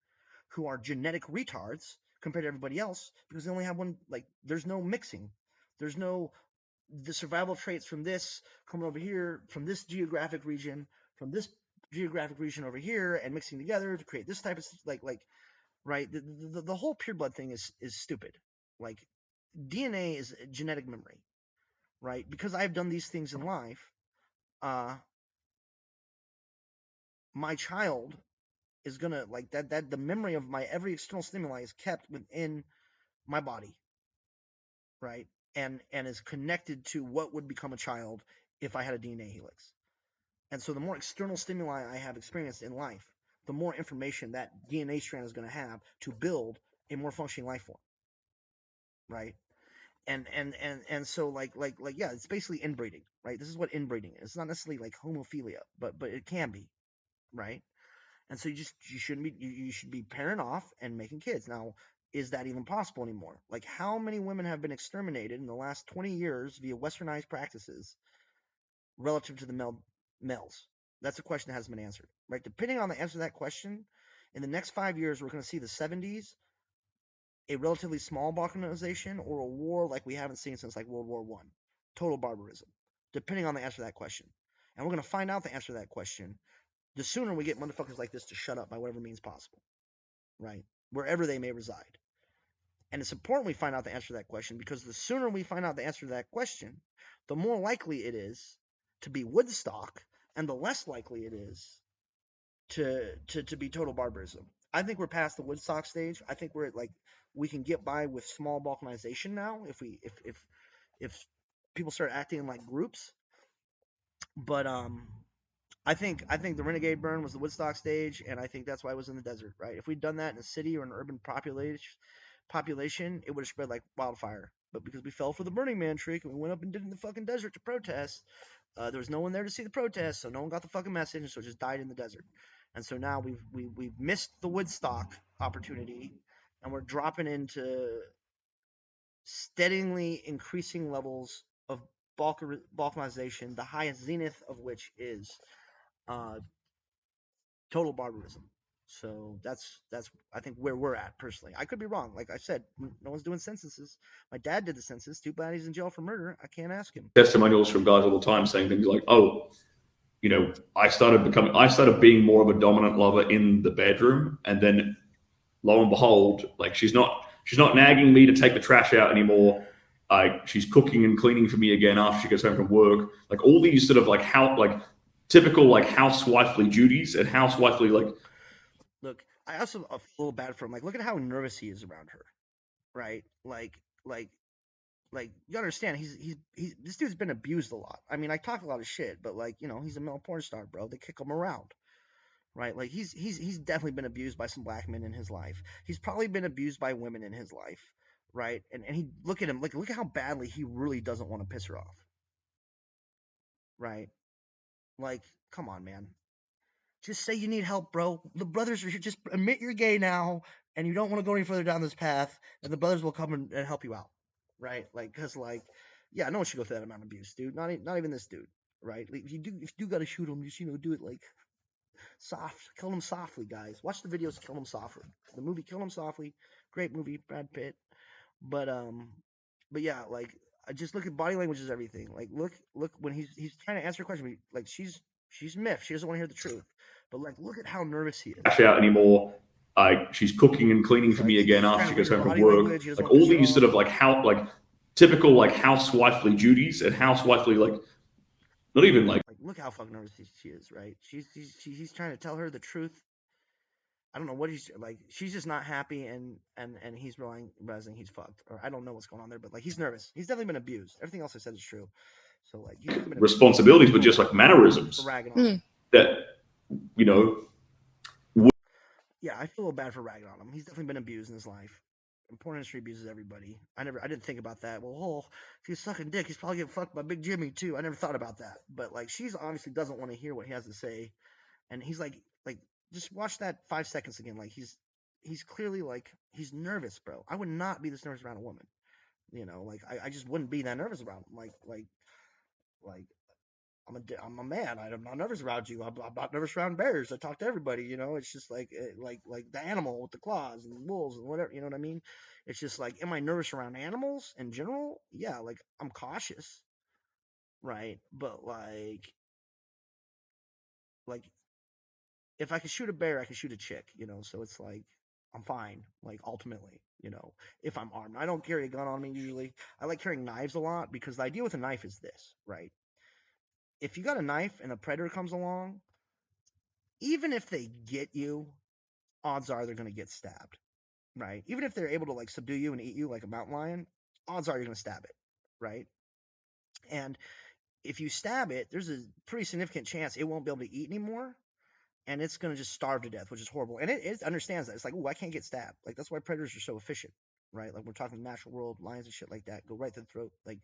who are genetic retards compared to everybody else because they only have one. Like there's no mixing, there's no the survival traits from this coming over here from this geographic region over here and mixing together to create this type of right. The whole pure blood thing is stupid. Like DNA is genetic memory. Right, because I've done these things in life, my child is gonna like that. The memory of my every external stimuli is kept within my body, right, and is connected to what would become a child if I had a DNA helix. And so, the more external stimuli I have experienced in life, the more information that DNA strand is going to have to build a more functioning life form, right? And so like yeah, it's basically inbreeding, right? This is what inbreeding is. It's not necessarily like homophilia, but it can be, right? And so you shouldn't be you should be pairing off and making kids. Now, is that even possible anymore? Like how many women have been exterminated in the last 20 years via westernized practices relative to the males? That's a question that hasn't been answered, right? Depending on the answer to that question, in the next 5 years, we're going to see the 70s, a relatively small balkanization, or a war like we haven't seen since like World War I. Total barbarism, depending on the answer to that question. And we're going to find out the answer to that question the sooner we get motherfuckers like this to shut up by whatever means possible, right? Wherever they may reside. And it's important we find out the answer to that question because the sooner we find out the answer to that question, the more likely it is to be Woodstock and the less likely it is to be total barbarism. I think we're past the Woodstock stage. I think we're at like we can get by with small balkanization now if people start acting in like groups. But I think the Renegade Burn was the Woodstock stage, and I think that's why it was in the desert, right? If we'd done that in a city or an urban population, it would have spread like wildfire. But because we fell for the Burning Man trick and we went up and did it in the fucking desert to protest, there was no one there to see the protest, so no one got the fucking message, and so it just died in the desert. And so now we've missed the Woodstock opportunity, and we're dropping into steadily increasing levels of balkanization, the highest zenith of which is total barbarism. So that's I think where we're at personally. I could be wrong. Like I said, no one's doing censuses. My dad did the census. Too bad he's in jail for murder. I can't ask him. Testimonials from guys all the time saying things like, "Oh, you know, I started being more of a dominant lover in the bedroom, and then lo and behold, like she's not nagging me to take the trash out anymore. She's cooking and cleaning for me again after she gets home from work. Like all these sort of like typical like housewifely duties and housewifely like." Look, I also feel a little bad for him. Like, look at how nervous he is around her, right? Like like you understand he's this dude's been abused a lot. I mean, I talk a lot of shit, but like, you know, he's a male porn star, bro. They kick him around. Right? Like he's definitely been abused by some black men in his life. He's probably been abused by women in his life, right? And he look at him, like look at how badly he really doesn't want to piss her off. Right? Like, come on, man. Just say you need help, bro. The brothers are here. Just admit you're gay now and you don't want to go any further down this path, and the brothers will come and help you out. Right? Like, cause like, yeah, no one should go through that amount of abuse, dude. Not even this dude. Right? Like, if you do gotta shoot him, just, you know, do it like soft. Kill him softly, guys. Watch the videos. Kill him softly. The movie Kill Him Softly, great movie, Brad Pitt. But yeah, like I just look at body language as everything. Like look when he's trying to answer a question. Like she's miffed. She doesn't want to hear the truth. But like look at how nervous he is. Cash out anymore. She's cooking and cleaning for me again after she gets home from work. Like all these sort of like typical like housewifely duties and housewifely like not even like look how fucking nervous she is, right? He's trying to tell her the truth. I don't know what he's like. She's just not happy, and he's realizing he's fucked, or I don't know what's going on there, but like he's nervous. He's definitely been abused. Everything else I said is true. So like he's been responsibilities, but just like mannerisms that you know. Yeah, I feel bad for ragging on him. He's definitely been abused in his life. The porn industry abuses everybody. I didn't think about that. Well, if he's sucking dick, he's probably getting fucked by Big Jimmy too. I never thought about that. But like, she's obviously doesn't want to hear what he has to say, and he's like, just watch that 5 seconds again. Like he's clearly like he's nervous, bro. I would not be this nervous around a woman. You know, like I just wouldn't be that nervous around him. Like I'm a man. I'm not nervous around you. I'm not nervous around bears. I talk to everybody. You know, it's just like the animal with the claws and wolves and whatever. You know what I mean? It's just like, am I nervous around animals in general? Yeah, like I'm cautious, right? But like if I could shoot a bear, I could shoot a chick. You know, so it's like I'm fine. Like ultimately, you know, if I'm armed, I don't carry a gun on me usually. I like carrying knives a lot because the idea with a knife is this, right? If you got a knife and a predator comes along, even if they get you, odds are they're going to get stabbed, right? Even if they're able to like subdue you and eat you like a mountain lion, odds are you're going to stab it, right? And if you stab it, there's a pretty significant chance it won't be able to eat anymore, and it's going to just starve to death, which is horrible. And it understands that. It's like, oh, I can't get stabbed. Like that's why predators are so efficient, right? Like we're talking natural world, lions and shit like that, go right to the throat. Like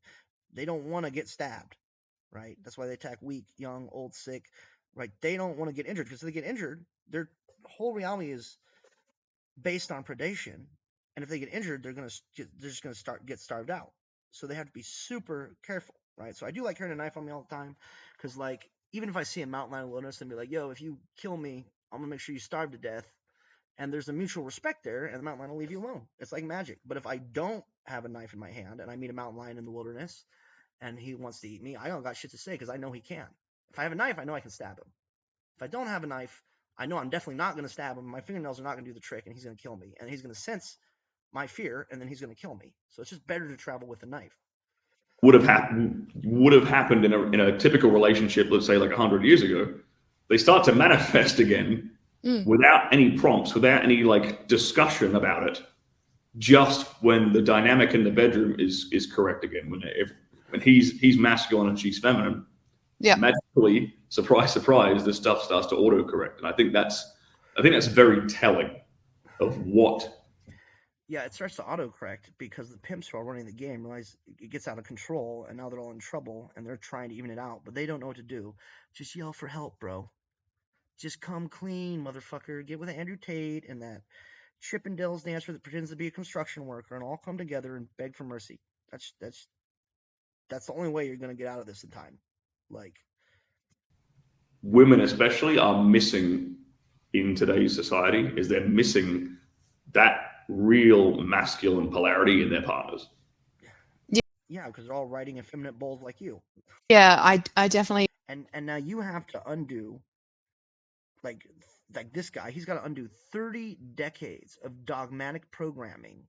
they don't want to get stabbed, right? That's why they attack weak, young, old, sick, right? They don't want to get injured because if they get injured, their whole reality is based on predation, and if they get injured, they're just gonna get starved out. So they have to be super careful, right? So I do like carrying a knife on me all the time, because like even if I see a mountain lion in the wilderness and be like, yo, if you kill me, I'm gonna make sure you starve to death, and there's a mutual respect there, and the mountain lion will leave you alone. It's like magic. But if I don't have a knife in my hand and I meet a mountain lion in the wilderness and he wants to eat me, I don't got shit to say because I know he can. If I have a knife, I know I can stab him. If I don't have a knife, I know I'm definitely not going to stab him. My fingernails are not going to do the trick, and he's going to kill me. And he's going to sense my fear, and then he's going to kill me. So it's just better to travel with a knife. Would have happened in a typical relationship, let's say like 100 years ago. They start to manifest again without any prompts, without any like discussion about it. Just when the dynamic in the bedroom is correct again, when he's masculine and she's feminine, magically, surprise, surprise, this stuff starts to autocorrect, and I think that's very telling of what. Yeah, it starts to autocorrect because the pimps who are running the game realize it gets out of control, and now they're all in trouble, and they're trying to even it out, but they don't know what to do. Just yell for help, bro. Just come clean, motherfucker. Get with Andrew Tate and that Chippendales dancer that pretends to be a construction worker, and all come together and beg for mercy. That's the only way you're gonna get out of this in time. Like women especially are missing in today's society is they're missing that real masculine polarity in their partners. Yeah, because they're all riding effeminate bulls like you. Yeah, I definitely. And now you have to undo, like this guy, he's got to undo 30 decades of dogmatic programming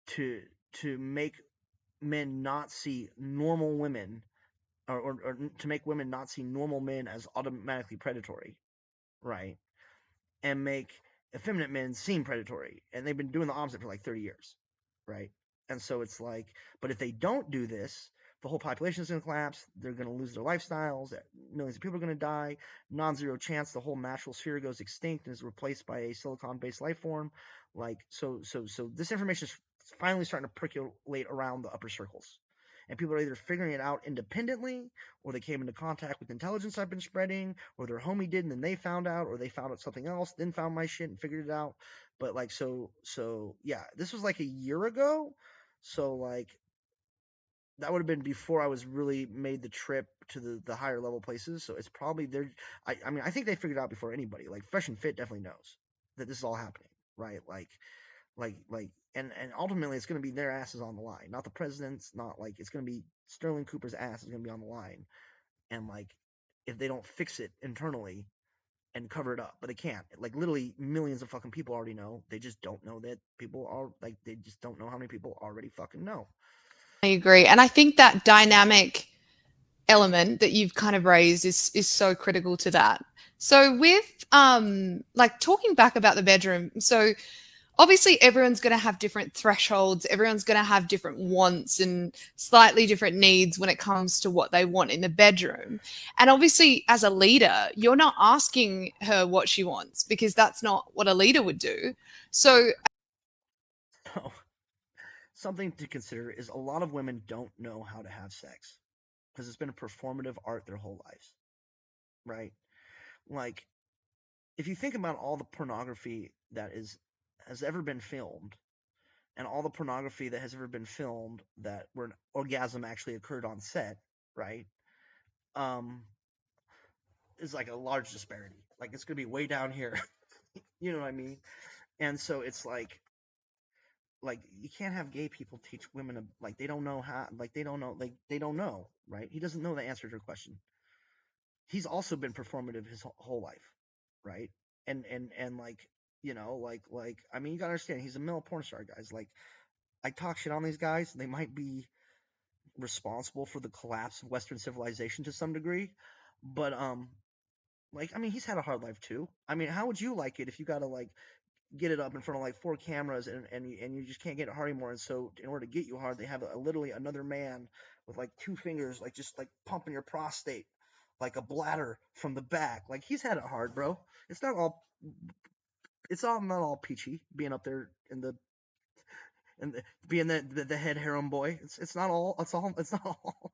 to make men not see normal women, or to make women not see normal men as automatically predatory, right? And make effeminate men seem predatory. And they've been doing the opposite for like 30 years, right? And so it's like, but if they don't do this, the whole population is going to collapse. They're going to lose their lifestyles. Millions of people are going to die. Non-zero chance the whole natural sphere goes extinct and is replaced by a silicon-based life form. Like, so this information is finally starting to percolate around the upper circles. And people are either figuring it out independently, or they came into contact with intelligence I've been spreading, or their homie did and then they found out, or they found out something else, then found my shit and figured it out. But like, so yeah, this was like a year ago. So like, that would have been before I was really made the trip to the higher level places. So it's probably there. I mean, I think they figured it out before anybody. Like Fresh and Fit definitely knows that this is all happening, right? And ultimately it's going to be their asses on the line, not the president's. Not like it's going to be Sterling Cooper's ass is going to be on the line, and like if they don't fix it internally and cover it up, but they can't. Like literally millions of fucking people already know. They just don't know that people are like they just don't know how many people already fucking know. I agree. And I think that dynamic element that you've kind of raised is so critical to that. So with like talking back about the bedroom, so obviously everyone's going to have different thresholds, everyone's going to have different wants and slightly different needs when it comes to what they want in the bedroom. And obviously as a leader, you're not asking her what she wants because that's not what a leader would do. So something to consider is a lot of women don't know how to have sex because it's been a performative art their whole lives, right? Like, if you think about all the pornography that has ever been filmed, and all the pornography that has ever been filmed that where an orgasm actually occurred on set, right? Is like a large disparity. Like it's gonna be way down here. You know what I mean? And so it's like you can't have gay people teach women like they don't know how, like they don't know, they don't know, right? He doesn't know the answer to your question. He's also been performative his whole life, right? And like, I mean, you gotta understand, he's a male porn star, guys. Like, I talk shit on these guys. They might be responsible for the collapse of Western civilization to some degree, but like, I mean, he's had a hard life too. I mean, how would you like it if you gotta like get it up in front of like 4 cameras and you just can't get it hard anymore? And so in order to get you hard, they have literally another man with like 2 fingers, like just like pumping your prostate like a bladder from the back. Like, he's had it hard, bro. It's not all not all peachy being up there being the head harem boy. It's not all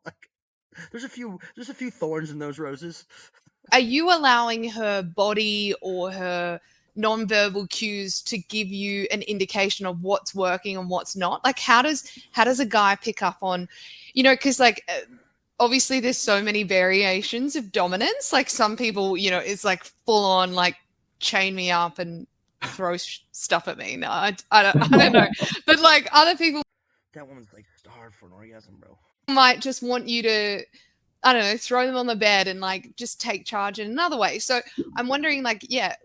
like there's a few thorns in those roses. are you allowing her body or her nonverbal cues to give you an indication of what's working and what's not? Like how does a guy pick up on, because like obviously there's so many variations of dominance. Like some people, it's like full on like chain me up and throw stuff at me. No, I don't know. But like other people, that woman's like starved for an orgasm, bro. Might just want you to, I don't know, throw them on the bed and like just take charge in another way. So I'm wondering, like, yeah,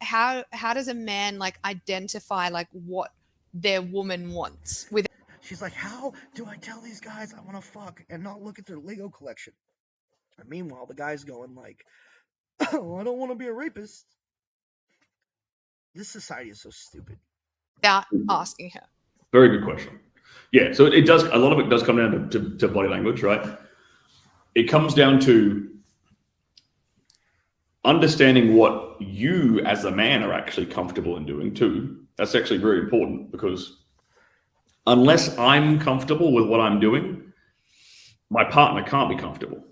how does a man like identify like what their woman wants with? She's like, how do I tell these guys I want to fuck and not look at their Lego collection? And meanwhile, the guy's going like, oh, I don't want to be a rapist. This society is so stupid. Without asking her. Very good question. Yeah, so it does. A lot of it does come down to body language, right? It comes down to understanding what you as a man are actually comfortable in doing too. That's actually very important because unless I'm comfortable with what I'm doing, my partner can't be comfortable.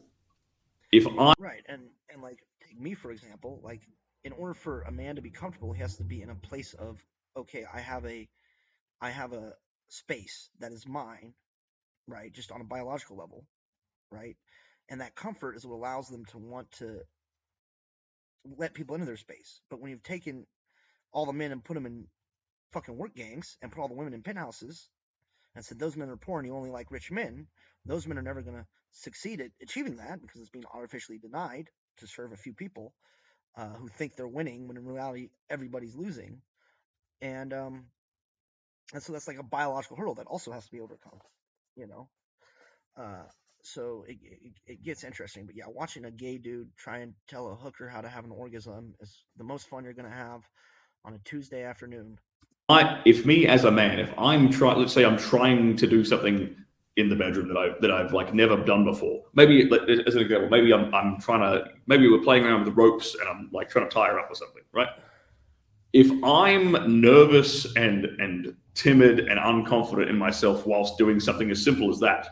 If I right, and like take me for example, like in order for a man to be comfortable, he has to be in a place of, okay, I have a space that is mine, right? Just on a biological level, right? And that comfort is what allows them to want to let people into their space. But when you've taken all the men and put them in fucking work gangs and put all the women in penthouses and said those men are poor and you only like rich men, those men are never going to succeed at achieving that because it's being artificially denied to serve a few people who think they're winning when in reality everybody's losing. And so that's like a biological hurdle that also has to be overcome, so it gets interesting. But yeah, watching a gay dude try and tell a hooker how to have an orgasm is the most fun you're going to have on a Tuesday afternoon. if me as a man, if I'm trying, let's say I'm trying to do something in the bedroom that I've like never done before. Maybe as an example, maybe I'm trying to, maybe we're playing around with the ropes and I'm like trying to tie her up or something, right? If I'm nervous and timid and unconfident in myself whilst doing something as simple as that,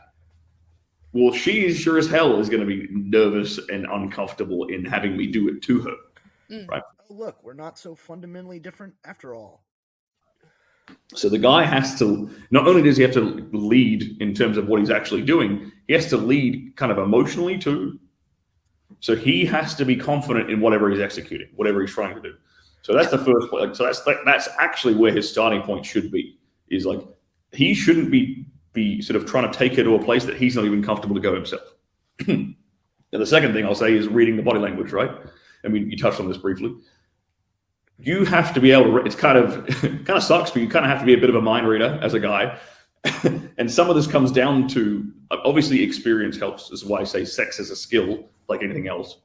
well, she sure as hell is going to be nervous and uncomfortable in having me do it to her, right? Oh, look, we're not so fundamentally different after all. So the guy has to, not only does he have to lead in terms of what he's actually doing, he has to lead kind of emotionally too. So he has to be confident in whatever he's executing, whatever he's trying to do. So that's the first point. So that's actually where his starting point should be. Is like he shouldn't be sort of trying to take her to a place that he's not even comfortable to go himself. And the second thing I'll say is reading the body language, right? I mean, you touched on this briefly. You have to be able to. It's kind of sucks, but you kind of have to be a bit of a mind reader as a guy. And some of this comes down to obviously experience helps. This is why I say sex is a skill, like anything else.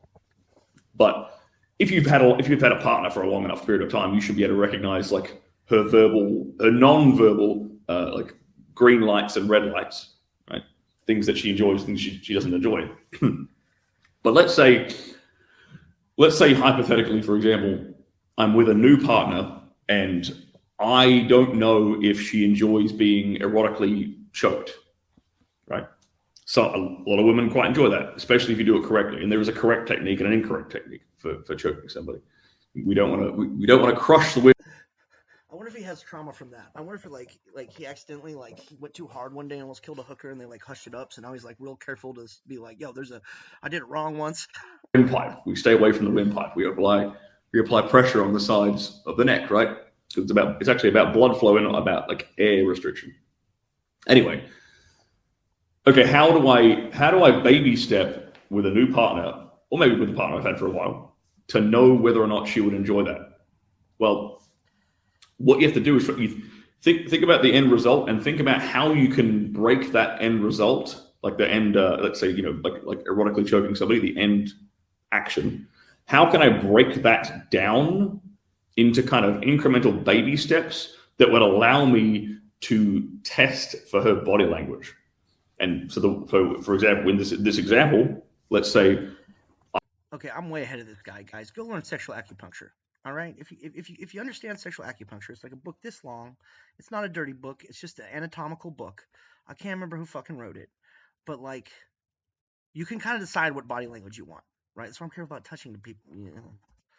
But if you've had a partner for a long enough period of time, you should be able to recognize like her non-verbal, like green lights and red lights, right? Things that she enjoys, things she doesn't enjoy. But let's say hypothetically, for example, I'm with a new partner and I don't know if she enjoys being erotically choked, right? So a lot of women quite enjoy that, especially if you do it correctly. And there is a correct technique and an incorrect technique for choking somebody. We don't want to crush the women. I wonder if he has trauma from that. I wonder if like he accidentally he went too hard one day and almost killed a hooker, and they like hushed it up. So now he's like real careful to be like, yo, I did it wrong once. Windpipe. We stay away from the windpipe. We apply pressure on the sides of the neck, right? It's actually about blood flow and not about like air restriction. Anyway, okay, how do I baby step with a new partner, or maybe with a partner I've had for a while, to know whether or not she would enjoy that? Well, what you have to do is think about the end result and think about how you can break that end result, like the end, let's say, like erotically choking somebody, the end action. How can I break that down into kind of incremental baby steps that would allow me to test for her body language? And so, for example, in this example, let's say. Okay, I'm way ahead of this guy, guys. Go learn sexual acupuncture. All right, if you understand sexual acupuncture, it's like a book this long. It's not a dirty book. It's just an anatomical book. I can't remember who fucking wrote it, but like, you can kind of decide what body language you want, right? That's why I'm careful about touching the people.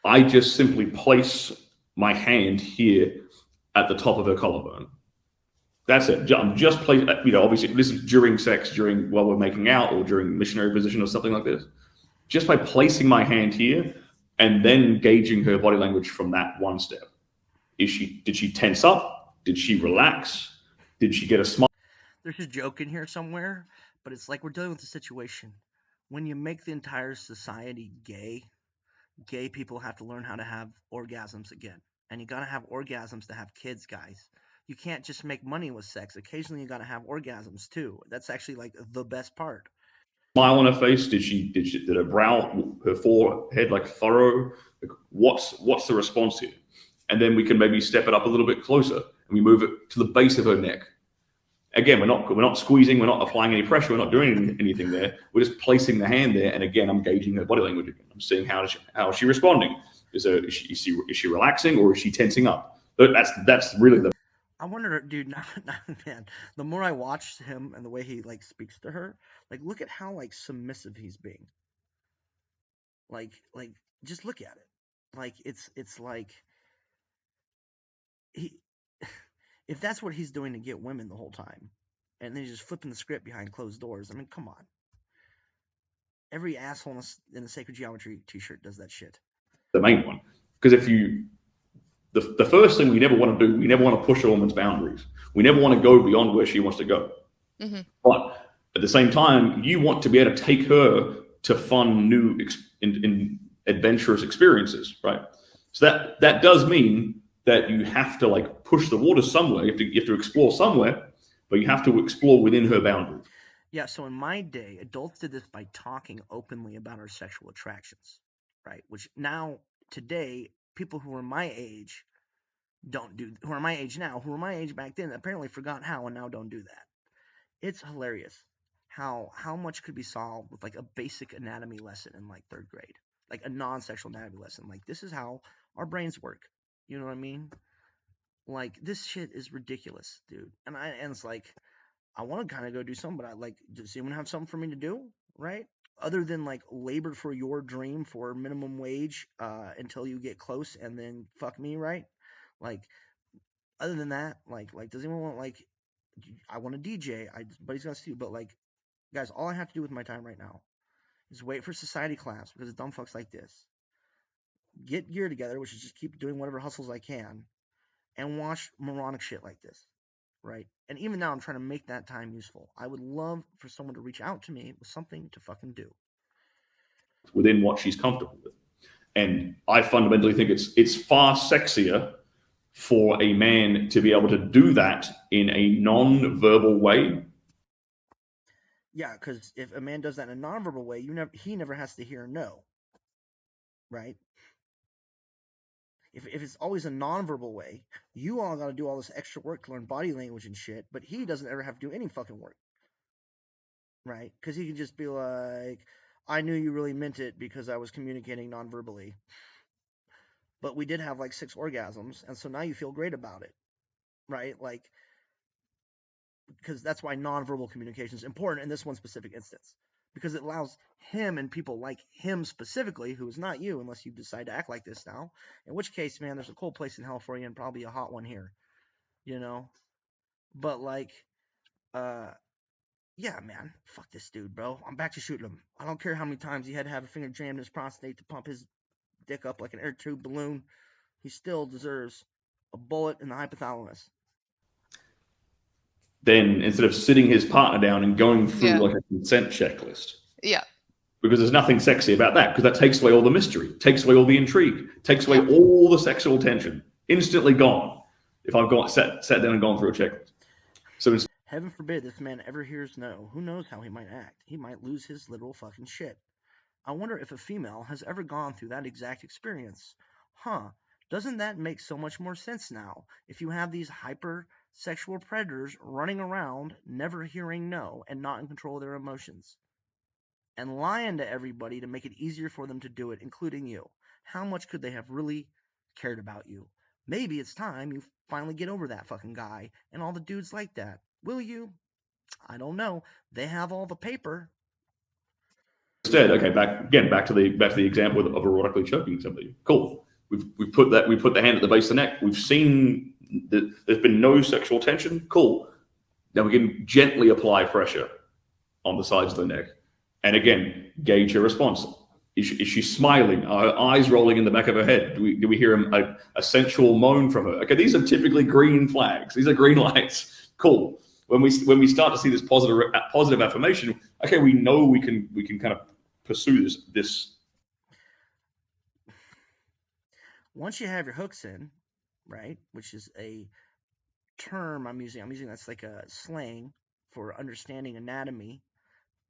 I just simply place my hand here at the top of her collarbone. That's it. I'm just placing. Obviously, this is during sex, while we're making out, or during missionary position or something like this. Just by placing my hand here and then gauging her body language from that one step. Did she tense up? Did she relax? Did she get a smile? There's a joke in here somewhere, but it's like we're dealing with a situation. When you make the entire society gay people have to learn how to have orgasms again. And you gotta have orgasms to have kids, guys. You can't just make money with sex. Occasionally you gotta have orgasms too. That's actually like the best part. Smile on her face? Did her brow, her forehead like furrow? Like, what's the response here? And then we can maybe step it up a little bit closer and we move it to the base of her neck. Again, we're not squeezing, we're not applying any pressure, we're not doing anything there. We're just placing the hand there, and again, I'm gauging her body language again. I'm seeing how is she responding? Is she relaxing or is she tensing up? That's really the. I wonder, dude, man, the more I watch him and the way he like speaks to her, like look at how like submissive he's being. Like just look at it. Like it's like he if that's what he's doing to get women the whole time, and then he's just flipping the script behind closed doors. I mean, come on. Every asshole in a Sacred Geometry t-shirt does that shit. The main one. Because if you the first thing we never want to do, we never want to push a woman's boundaries. We never want to go beyond where she wants to go. Mm-hmm. But at the same time, you want to be able to take her to fun, new, adventurous experiences, right? So that does mean that you have to like push the water somewhere. You have to explore somewhere, but you have to explore within her boundaries. Yeah. So in my day, adults did this by talking openly about our sexual attractions, right? Which now today, people who are my age who are my age now, who were my age back then, apparently forgot how and now don't do that. It's hilarious how much could be solved with like a basic anatomy lesson in like 3rd grade, like a non-sexual anatomy lesson. Like, this is how our brains work. You know what I mean? Like, this shit is ridiculous, dude. And it's like, I want to kind of go do something, but I like, does anyone have something for me to do, right? Other than like labor for your dream for minimum wage until you get close and then fuck me, right? Like, other than that, like does anyone want, like, I want to DJ, but he's gonna see, but like, guys, all I have to do with my time right now is wait for society class because of dumb fucks like this. Get gear together, which is just keep doing whatever hustles I can, and watch moronic shit like this, right? And even now, I'm trying to make that time useful. I would love for someone to reach out to me with something to fucking do within what she's comfortable with. And I fundamentally think it's far sexier for a man to be able to do that in a non-verbal way. Yeah, because if a man does that in a non-verbal way, he never has to hear no, right? If it's always a non-verbal way, you all got to do all this extra work to learn body language and shit, but he doesn't ever have to do any fucking work, right? Because he can just be like, I knew you really meant it because I was communicating non-verbally. But we did have like 6 orgasms, and so now you feel great about it, right? Like, because that's why non-verbal communication is important in this one specific instance, because it allows him and people like him specifically, who is not you unless you decide to act like this now, in which case, man, there's a cold place in hell for you and probably a hot one here, you know? But like, yeah, man, fuck this dude, bro. I'm back to shooting him. I don't care how many times he had to have a finger jammed in his prostate to pump his dick up like an air tube balloon. He still deserves a bullet in the hypothalamus. Then instead of sitting his partner down and going through like a consent checklist. Yeah. Because there's nothing sexy about that, because that takes away all the mystery, takes away all the intrigue, takes away all the sexual tension. Instantly gone if I've sat down and gone through a checklist. So heaven forbid this man ever hears no. Who knows how he might act? He might lose his literal fucking shit. I wonder if a female has ever gone through that exact experience. Huh. Doesn't that make so much more sense now? If you have these hyper-sexual predators running around, never hearing no, and not in control of their emotions. And lying to everybody to make it easier for them to do it, including you. How much could they have really cared about you? Maybe it's time you finally get over that fucking guy and all the dudes like that. Will you? I don't know. They have all the paper. Instead, okay, back to the example of erotically choking somebody. Cool. We put the hand at the base of the neck. We've seen that there's been no sexual tension. Cool. Now we can gently apply pressure on the sides of the neck, and again gauge her response. Is she smiling? Are her eyes rolling in the back of her head? Do we hear a sensual moan from her? Okay, these are typically green flags. These are green lights. Cool. When we start to see this positive affirmation, okay, we know we can kind of pursue this. Once you have your hooks in, right, which is a term I'm using that's like a slang for understanding anatomy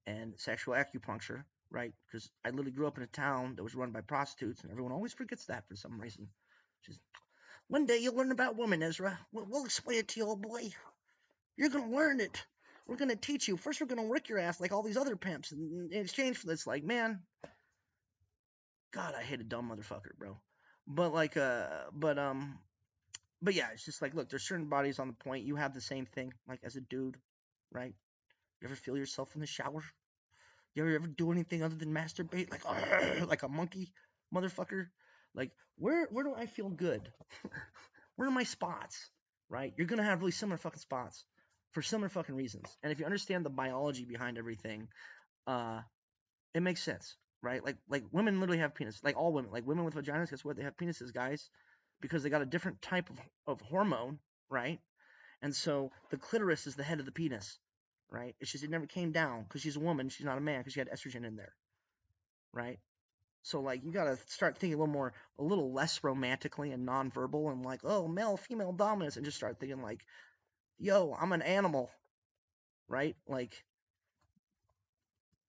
and sexual acupuncture, right? Because I literally grew up in a town that was run by prostitutes, and everyone always forgets that for some reason. Just, one day you'll learn about women, Ezra. We'll explain it to you, old boy. You're gonna learn it. We're gonna teach you. First, we're gonna rick your ass like all these other pimps, and in exchange for this, like, man, God, I hate a dumb motherfucker, bro. But like, but yeah, it's just like, look, there's certain bodies on the point. You have the same thing, like as a dude, right? You ever feel yourself in the shower? You ever do anything other than masturbate, like a monkey, motherfucker? Like, where do I feel good? Where are my spots? Right? You're gonna have really similar fucking spots for similar fucking reasons. And if you understand the biology behind everything, it makes sense, right? Like women literally have penis, like all women, like women with vaginas. Guess what? They have penises, guys, because they got a different type of hormone, right? And so the clitoris is the head of the penis, right? It's just it never came down because she's a woman, she's not a man because she had estrogen in there, right? So like you gotta start thinking a little less romantically and non-verbal and like, oh, male female dominance, and just start thinking like, yo, I'm an animal, right? Like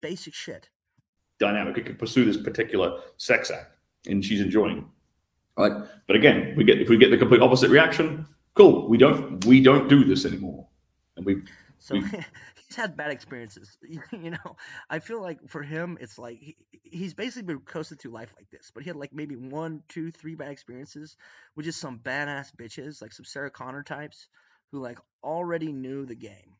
basic shit. Dynamic. It could pursue this particular sex act, and she's enjoying it. right? But again, if we get the complete opposite reaction, cool. We don't do this anymore, and So he's had bad experiences. I feel like for him, it's like he's basically been coasted through life like this. But he had like maybe 1, 2, 3 bad experiences with just some badass bitches, like some Sarah Connor types, who like already knew the game,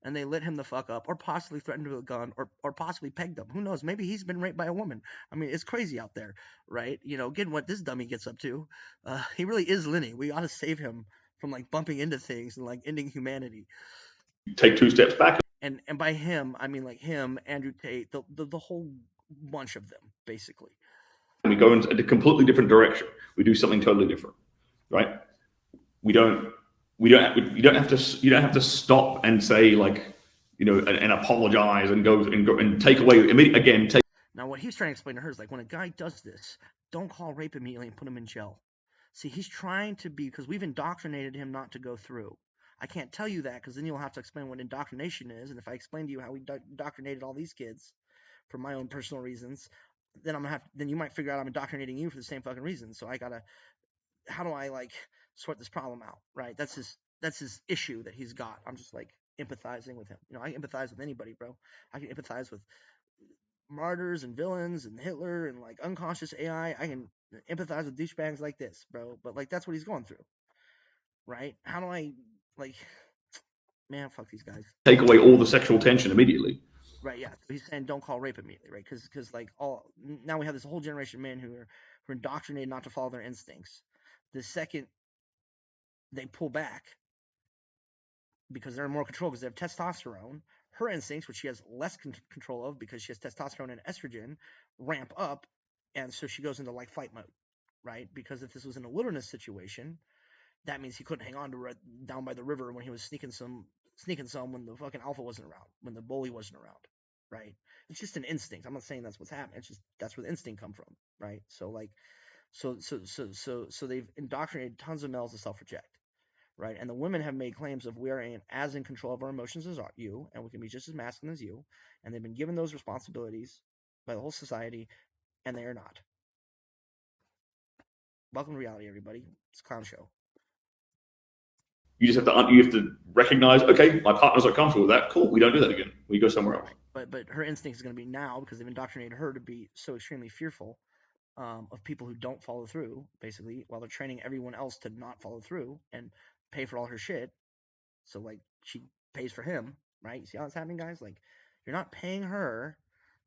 and they lit him the fuck up, or possibly threatened with a gun, or possibly pegged him. Who knows? Maybe he's been raped by a woman. I mean, it's crazy out there, right? Getting what this dummy gets up to. He really is Lenny. We ought to save him from like bumping into things and like ending humanity. take 2 steps back. And by him, I mean like him, Andrew Tate, the whole bunch of them, basically. We go in a completely different direction. We do something totally different, right? You don't have to stop and say like, and apologize and go and take away again. Now what he's trying to explain to her is like, when a guy does this, don't call rape immediately and put him in jail. See, he's trying to be, because we've indoctrinated him not to go through. I can't tell you that because then you'll have to explain what indoctrination is. And if I explain to you how we indoctrinated all these kids for my own personal reasons, then then you might figure out I'm indoctrinating you for the same fucking reason. So how do I like sort this problem out, right? That's his issue that he's got. I'm just like empathizing with him. I can empathize with anybody, bro. I can empathize with martyrs and villains and Hitler and like unconscious AI. I can empathize with douchebags like this, bro. But like that's what he's going through, right? How do I like, man, fuck these guys. Take away all the sexual tension immediately. Right, yeah. So he's saying don't call rape immediately, right? Because like now we have this whole generation of men who are indoctrinated not to follow their instincts. The second they pull back because they're in more control because they have testosterone, her instincts, which she has less control of because she has testosterone and estrogen, ramp up, and so she goes into like fight mode, right? Because if this was in a wilderness situation, that means he couldn't hang on to her down by the river when he was sneaking some when the fucking alpha wasn't around, when the bully wasn't around, right? It's just an instinct. I'm not saying that's what's happening. It's just that's where the instinct come from, right? So like, so they've indoctrinated tons of males to self-reject, right? And the women have made claims of we are as in control of our emotions as you, and we can be just as masculine as you, and they've been given those responsibilities by the whole society, and they are not. Welcome to reality, everybody. It's a clown show. You just have to recognize, okay, my partner's not comfortable with that. Cool, we don't do that again. We go somewhere else. But her instinct is going to be now, because they've indoctrinated her to be so extremely fearful of people who don't follow through, basically, while they're training everyone else to not follow through and pay for all her shit. So like she pays for him, right? You see how it's happening, guys? Like you're not paying her,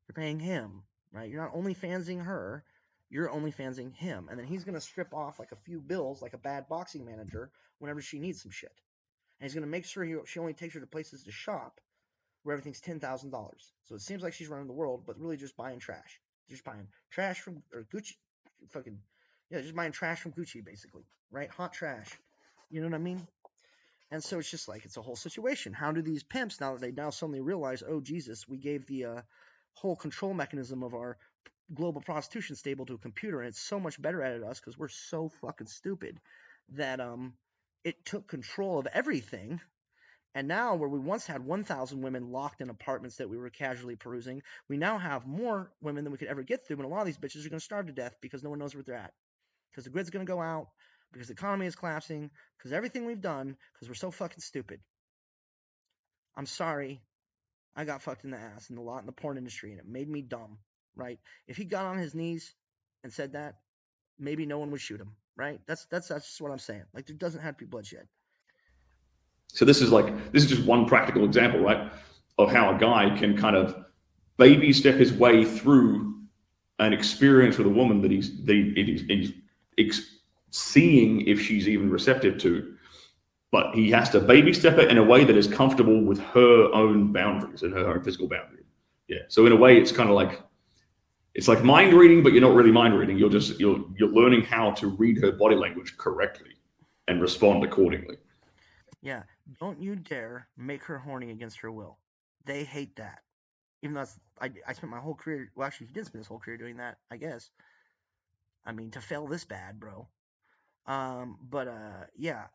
you're paying him, right? You're not only fansing her, you're only fansing him. And then he's going to strip off like a few bills like a bad boxing manager whenever she needs some shit. And he's going to make sure she only takes her to places to shop where everything's $10,000. So it seems like she's running the world, but really just buying trash. Just buying trash from Gucci. Just buying trash from Gucci, basically, right? Hot trash. You know what I mean? And so it's just like, it's a whole situation. How do these pimps, now that they now suddenly realize, oh, Jesus, we gave the whole control mechanism of our global prostitution stable to a computer, and it's so much better at us because we're so fucking stupid that it took control of everything. And now, where we once had 1,000 women locked in apartments that we were casually perusing, we now have more women than we could ever get through, and a lot of these bitches are going to starve to death because no one knows where they're at. Because the grid's going to go out, because the economy is collapsing, because everything we've done, because we're so fucking stupid. I'm sorry, I got fucked in the ass in the porn industry, and it made me dumb, right? If he got on his knees and said that, maybe no one would shoot him, right? That's just what I'm saying. Like, there doesn't have to be bloodshed. So this is just one practical example, right, of how a guy can kind of baby step his way through an experience with a woman that he's seeing if she's even receptive to, but he has to baby step it in a way that is comfortable with her own boundaries and her own physical boundaries. Yeah. So in a way, it's kind of like, it's like mind reading, but you're not really mind reading. You're learning how to read her body language correctly and respond accordingly. Yeah. Don't you dare make her horny against her will. They hate that. Even though I spent my whole career, well, actually, he did spend his whole career doing that, I guess. I mean, to fail this bad, bro. Yeah.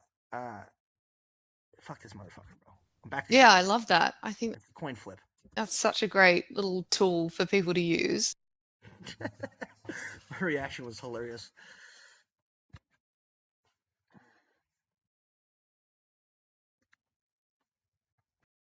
Fuck this motherfucker, bro. I'm back to Yeah, I love that. I think it's a coin flip. That's such a great little tool for people to use. Her reaction was hilarious.